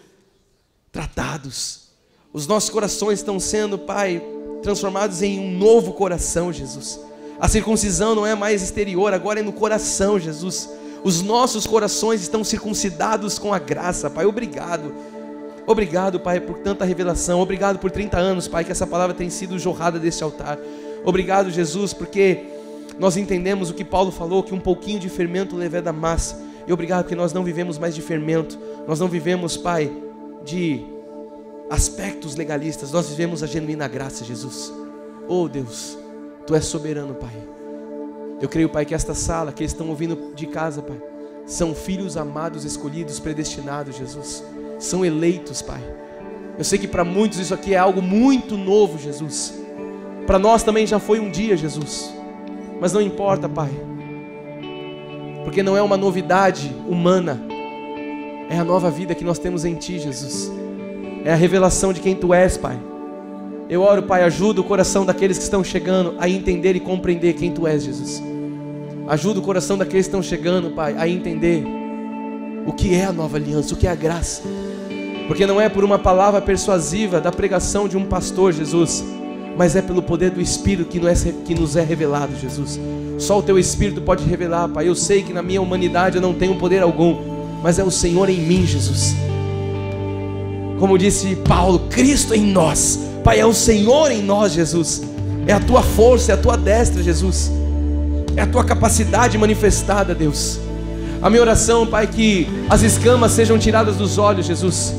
tratados. Os nossos corações estão sendo, Pai, transformados em um novo coração, Jesus. A circuncisão não é mais exterior, agora é no coração, Jesus. Os nossos corações estão circuncidados com a graça, Pai. Obrigado. Obrigado, Pai, por tanta revelação. Obrigado por 30 anos, Pai, que essa palavra tem sido jorrada deste altar. Obrigado, Jesus, porque nós entendemos o que Paulo falou, que um pouquinho de fermento leveda a massa. E obrigado porque nós não vivemos mais de fermento. Nós não vivemos, Pai, de aspectos legalistas. Nós vivemos a genuína graça, Jesus. Oh, Deus, Tu és soberano, Pai. Eu creio, Pai, que esta sala, que eles estão ouvindo de casa, Pai, são filhos amados, escolhidos, predestinados, Jesus. São eleitos, Pai. Eu sei que para muitos isso aqui é algo muito novo, Jesus. Para nós também já foi um dia, Jesus. Mas não importa, Pai. Porque não é uma novidade humana. É a nova vida que nós temos em Ti, Jesus. É a revelação de quem Tu és, Pai. Eu oro, Pai, ajuda o coração daqueles que estão chegando a entender e compreender quem Tu és, Jesus. Ajuda o coração daqueles que estão chegando, Pai, a entender o que é a nova aliança, o que é a graça. Porque não é por uma palavra persuasiva da pregação de um pastor, Jesus, mas é pelo poder do Espírito que nos é revelado, Jesus. Só o Teu Espírito pode revelar, Pai. Eu sei que na minha humanidade eu não tenho poder algum, mas é o Senhor em mim, Jesus. Como disse Paulo, Cristo em nós. Pai, é o Senhor em nós, Jesus. É a Tua força, é a Tua destra, Jesus. É a Tua capacidade manifestada, Deus. A minha oração, Pai, que as escamas sejam tiradas dos olhos, Jesus.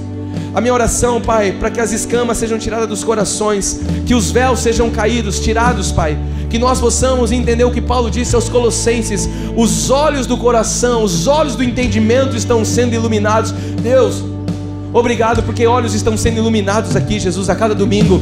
A minha oração, Pai, para que as escamas sejam tiradas dos corações, que os véus sejam caídos, tirados, Pai. Que nós possamos entender o que Paulo disse aos Colossenses: os olhos do coração, os olhos do entendimento estão sendo iluminados. Deus, obrigado porque olhos estão sendo iluminados aqui, Jesus, a cada domingo.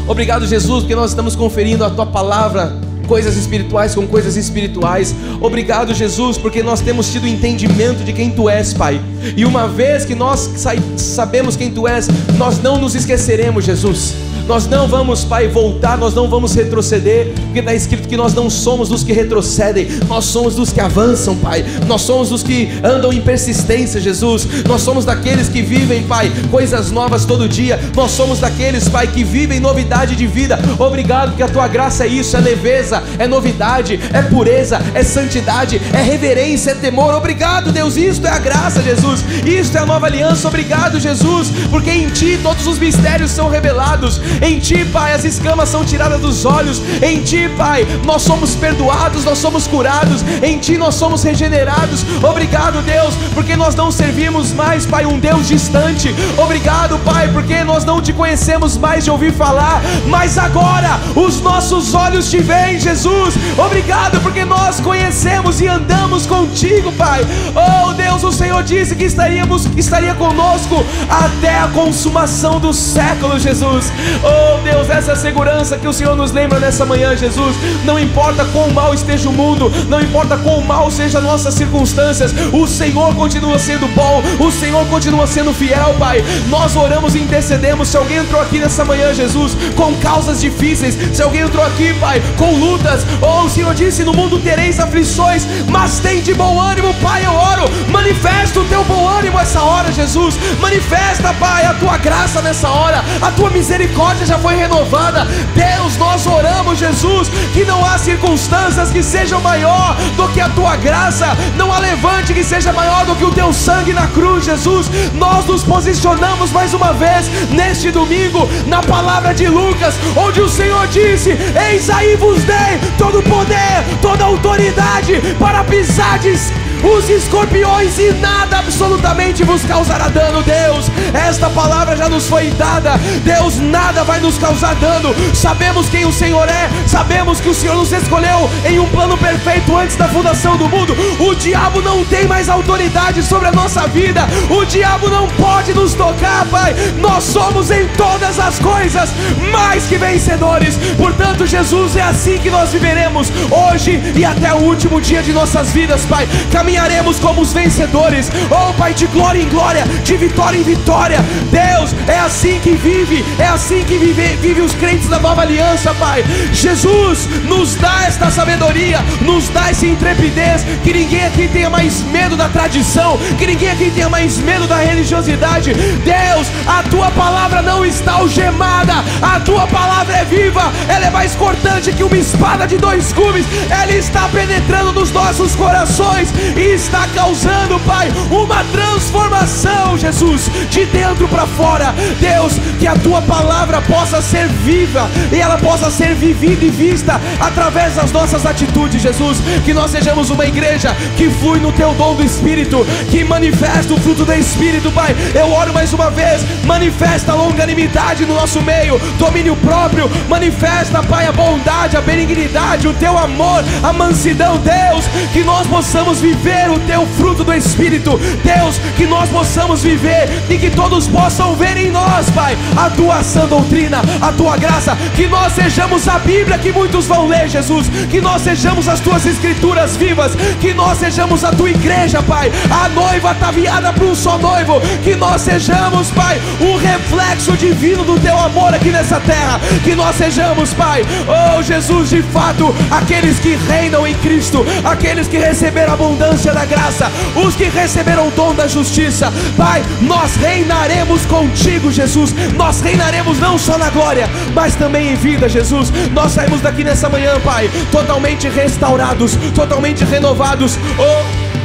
Obrigado, Jesus, porque nós estamos conferindo a Tua palavra, coisas espirituais com coisas espirituais. Obrigado, Jesus, porque nós temos tido entendimento de quem Tu és, Pai. E uma vez que nós sabemos quem Tu és, nós não nos esqueceremos, Jesus. Nós não vamos, Pai, voltar, nós não vamos retroceder, porque está escrito que nós não somos dos que retrocedem, nós somos dos que avançam, Pai. Nós somos dos que andam em persistência, Jesus. Nós somos daqueles que vivem, Pai, coisas novas todo dia. Nós somos daqueles, Pai, que vivem novidade de vida. Obrigado, porque a Tua graça é isso, é leveza, é novidade, é pureza, é santidade, é reverência, é temor. Obrigado, Deus, isto é a graça, Jesus. Isto é a nova aliança. Obrigado, Jesus, porque em Ti todos os mistérios são revelados. Em Ti, Pai, as escamas são tiradas dos olhos. Em Ti, Pai, nós somos perdoados, nós somos curados. Em Ti nós somos regenerados. Obrigado, Deus, porque nós não servimos mais, Pai, um Deus distante. Obrigado, Pai, porque nós não Te conhecemos mais de ouvir falar, mas agora os nossos olhos Te veem, Jesus. Obrigado porque nós conhecemos e andamos contigo, Pai. Oh, Deus, o Senhor disse que estaria conosco até a consumação do século, Jesus. Oh, Deus, essa é a segurança que o Senhor nos lembra nessa manhã, Jesus. Não importa quão mal esteja o mundo, não importa quão mal sejam nossas circunstâncias, o Senhor continua sendo bom, o Senhor continua sendo fiel, Pai. Nós oramos e intercedemos. Se alguém entrou aqui nessa manhã, Jesus, com causas difíceis, se alguém entrou aqui, Pai, com lutas, oh, o Senhor disse: no mundo tereis aflições, mas tem de bom ânimo, Pai. Eu oro, manifesta o Teu bom ânimo essa hora, Jesus. Manifesta, Pai, a Tua graça nessa hora, a Tua misericórdia já foi renovada. Deus, nós oramos, Jesus, que não há circunstâncias que sejam maior do que a Tua graça, não há levante que seja maior do que o Teu sangue na cruz, Jesus. Nós nos posicionamos mais uma vez neste domingo na palavra de Lucas, onde o Senhor disse: eis aí vos dei todo o poder, toda a autoridade para pisardes os escorpiões e nada absolutamente vos causará dano. Deus, esta palavra já nos foi dada. Deus, nada vai nos causar dano. Sabemos quem o Senhor é, sabemos que o Senhor nos escolheu em um plano perfeito antes da fundação do mundo. O diabo não tem mais autoridade sobre a nossa vida, o diabo não pode nos tocar, Pai. Nós somos em todas as coisas mais que vencedores. Portanto, Jesus, é assim que nós viveremos hoje e até o último dia de nossas vidas, Pai. Caminharemos como os vencedores, oh, Pai, de glória em glória, de vitória em vitória. Deus, é assim que vive, é assim que vive os crentes da nova aliança, Pai. Jesus, nos dá esta sabedoria, nos dá essa intrepidez, que ninguém aqui tenha mais medo da tradição, que ninguém aqui tenha mais medo da religiosidade. Deus, a Tua palavra não está algemada, a Tua palavra é viva, ela é mais cortante que uma espada de 2 gumes, ela está penetrando nos nossos corações e está causando, Pai, uma transformação, Jesus, de dentro para fora. Deus, que a tua palavra possa ser viva e ela possa ser vivida e vista através das nossas atitudes, Jesus. Que nós sejamos uma igreja que flui no teu dom do Espírito, que manifesta o fruto do Espírito, Pai. Eu oro mais uma vez, manifesta a longanimidade no nosso meio, domínio próprio, manifesta, Pai, a bondade, a benignidade, o teu amor, a mansidão, Deus, que nós possamos viver o teu fruto do Espírito, Deus, que nós possamos viver e que todos possam ver em nós, Pai, a tua sã doutrina, a tua graça, que nós sejamos a Bíblia que muitos vão ler, Jesus, que nós sejamos as tuas escrituras vivas, que nós sejamos a tua igreja, Pai, a noiva ataviada para um só noivo, que nós sejamos, Pai, o reflexo divino do teu amor aqui nessa terra, que nós sejamos, Pai, oh Jesus, de fato, aqueles que reinam em Cristo, aqueles que receberam a abundância da graça, os que receberam o dom da justiça, Pai, nós reinaremos contigo, Jesus, nós reinaremos não só na glória, mas também em vida, Jesus. Nós saímos daqui nessa manhã, Pai, totalmente restaurados, totalmente renovados.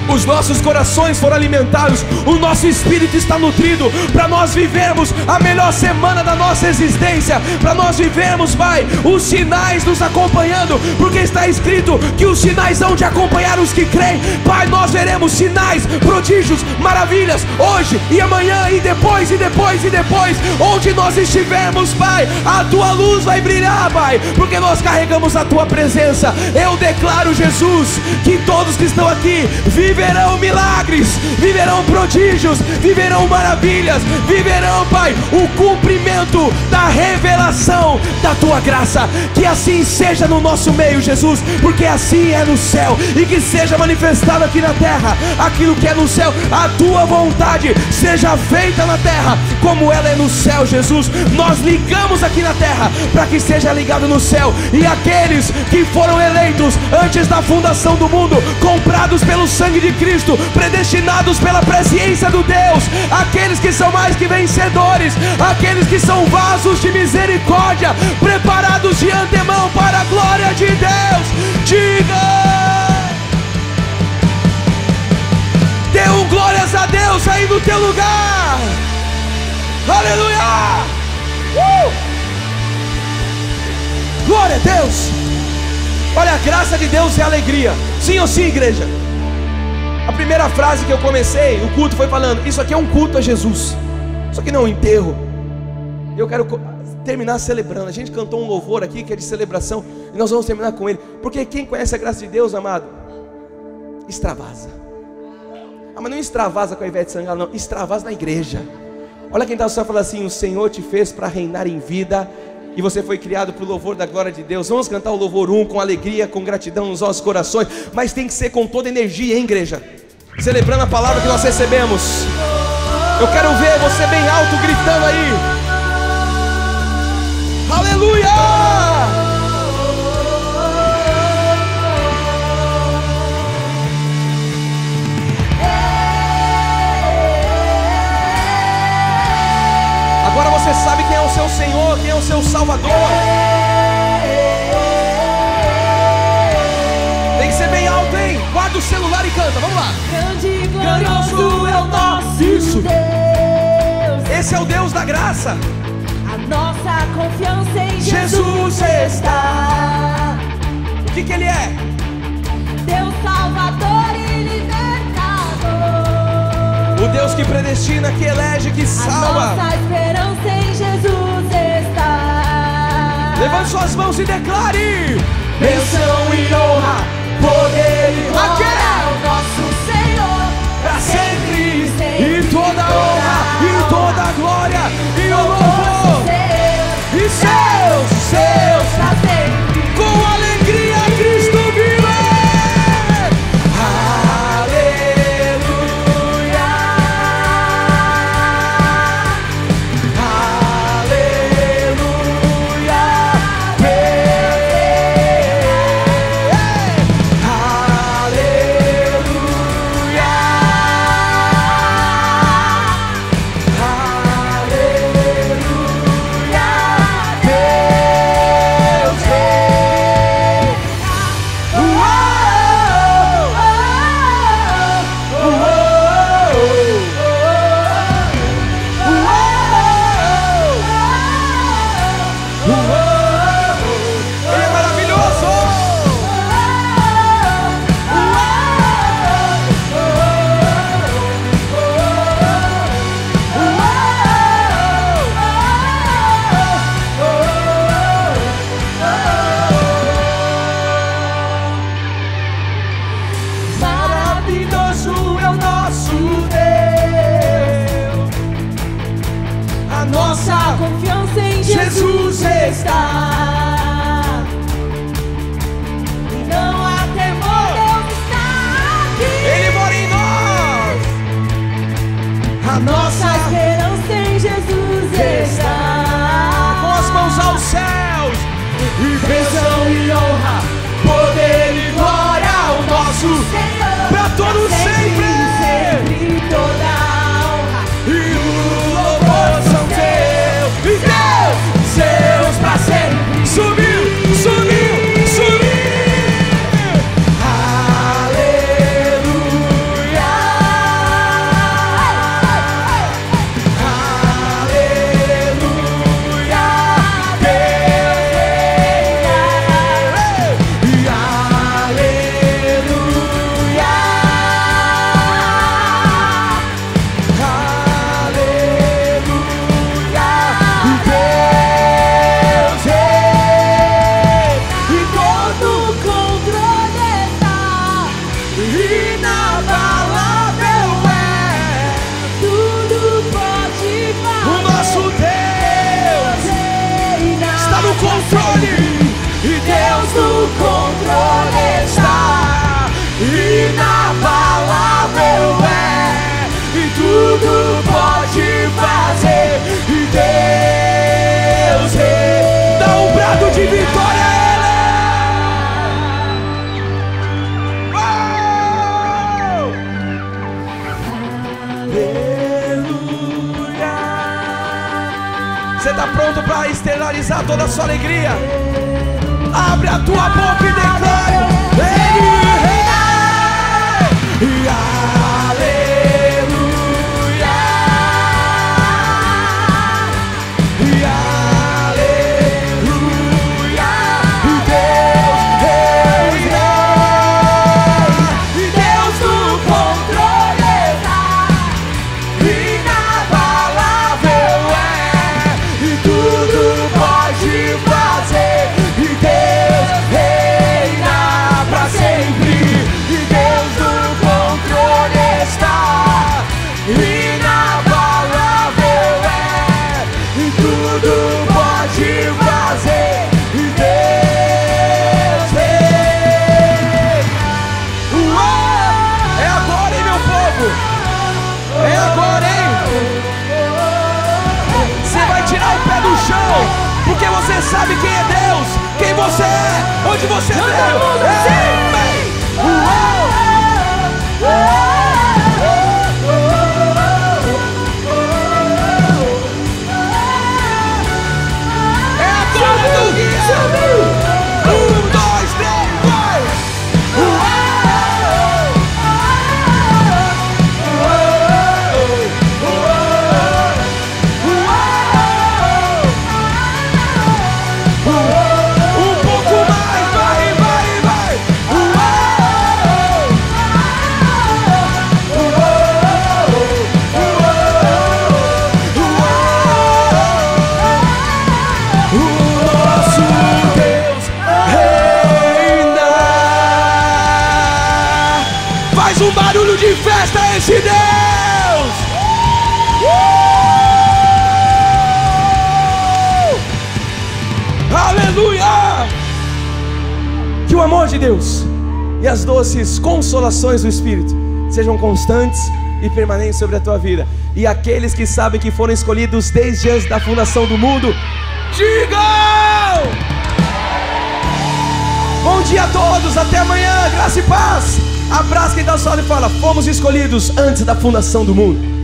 Os nossos corações foram alimentados, o nosso espírito está nutrido, para nós vivermos a melhor semana da nossa existência, para nós vivermos, Pai, os sinais nos acompanhando, porque está escrito que os sinais hão de acompanhar os que creem. Pai, nós veremos sinais, prodígios, maravilhas, hoje e amanhã e depois, e depois, e depois, onde nós estivermos, Pai, a tua luz vai brilhar, Pai, porque nós carregamos a tua presença. Eu declaro, Jesus, que todos que estão aqui viverão milagres, viverão prodígios, viverão maravilhas, viverão, Pai, o cumprimento da revelação da tua graça. Que assim seja no nosso meio, Jesus, porque assim é no céu, e que seja manifestado aqui na terra aquilo que é no céu. A tua vontade seja feita na terra como ela é no céu, Jesus. Nós ligamos aqui na terra para que seja ligado no céu, e aqueles que foram eleitos antes da fundação do mundo, comprados pelo sangue de Cristo, predestinados pela presciência do Deus, aqueles que são mais que vencedores, aqueles que são vasos de misericórdia, preparados de antemão para a glória de Deus. Diga, dê um glórias a Deus aí no teu lugar. Aleluia! Glória a Deus. Olha, a graça de Deus é alegria. Sim ou sim, igreja? A primeira frase que eu comecei o culto foi falando: isso aqui é um culto a Jesus, isso aqui não é um enterro. Eu quero terminar celebrando. A gente cantou um louvor aqui que é de celebração, e nós vamos terminar com ele, porque quem conhece a graça de Deus, amado, extravasa. Mas não extravasa com a Ivete Sangalo, não, extravasa na igreja. Olha quem está só falando assim: o Senhor te fez para reinar em vida, e você foi criado para o louvor da glória de Deus. Vamos cantar o louvor 1 com alegria, com gratidão nos nossos corações, mas tem que ser com toda energia, hein, igreja? Celebrando a palavra que nós recebemos. Eu quero ver você bem alto gritando aí. Aleluia! Agora você sabe quem é o seu Senhor, quem é o seu Salvador. Tem que ser bem alto, hein? Guarda o celular e canta, vamos lá. Grande e glorioso é o nosso Isso. Deus. Esse é o Deus da graça. A nossa confiança em Jesus está. O que Ele é? Deus Salvador e Libertador. O Deus que predestina, que elege, que salva. A nossa esperança em Jesus está. Levante suas mãos e declare: bênção e honra, poder e glória Aquele ao nosso Senhor, para sempre, e toda a honra, e toda a glória, e o louvor, e seus, pra sempre. com alegria Cristo vive. A nossa confiança em Jesus está. E não há temor, Deus está aqui. Ele mora em nós. A nossa esperança em Jesus está. Com as mãos aos céus. E bênção e honra, poder e glória ao nosso Senhor. Para todos sempre. Sempre toda a honra E o louvor são teus. E Deus, seus pra sempre. subiu, subiu, subiu. Aleluia. Aleluia. E aleluia. Inabalável é, e tudo pode fazer. E Deus reina. Dá um brado de vitória a ele. Aleluia. Você está pronto para externalizar toda a sua alegria? Abre a tua boca e declare: Ele reina! E aleluia. E aleluia! E Deus reina. E Deus no controle está. Inabalável é, e tudo pode fazer. E Deus reina pra sempre. E Deus no controle está. Inabalável é, e tudo pode fazer. E Deus reina. É agora, hein, meu povo? É agora, hein? Você vai tirar o pé do chão, porque você sabe quem é Deus, quem você é, onde você veio. É agora, Douglas! 1, 2, 3, vai! Um pouco mais, vai, vai, vai! O nosso Deus reina! Faz um barulho de festa a esse Deus! Aleluia! Que o amor de Deus e as doces consolações do Espírito sejam constantes e permanentes sobre a tua vida. E aqueles que sabem que foram escolhidos desde antes da fundação do mundo, digam! Bom dia a todos, até amanhã, graça e paz. Abraça quem está ao seu lado e fala: fomos escolhidos antes da fundação do mundo.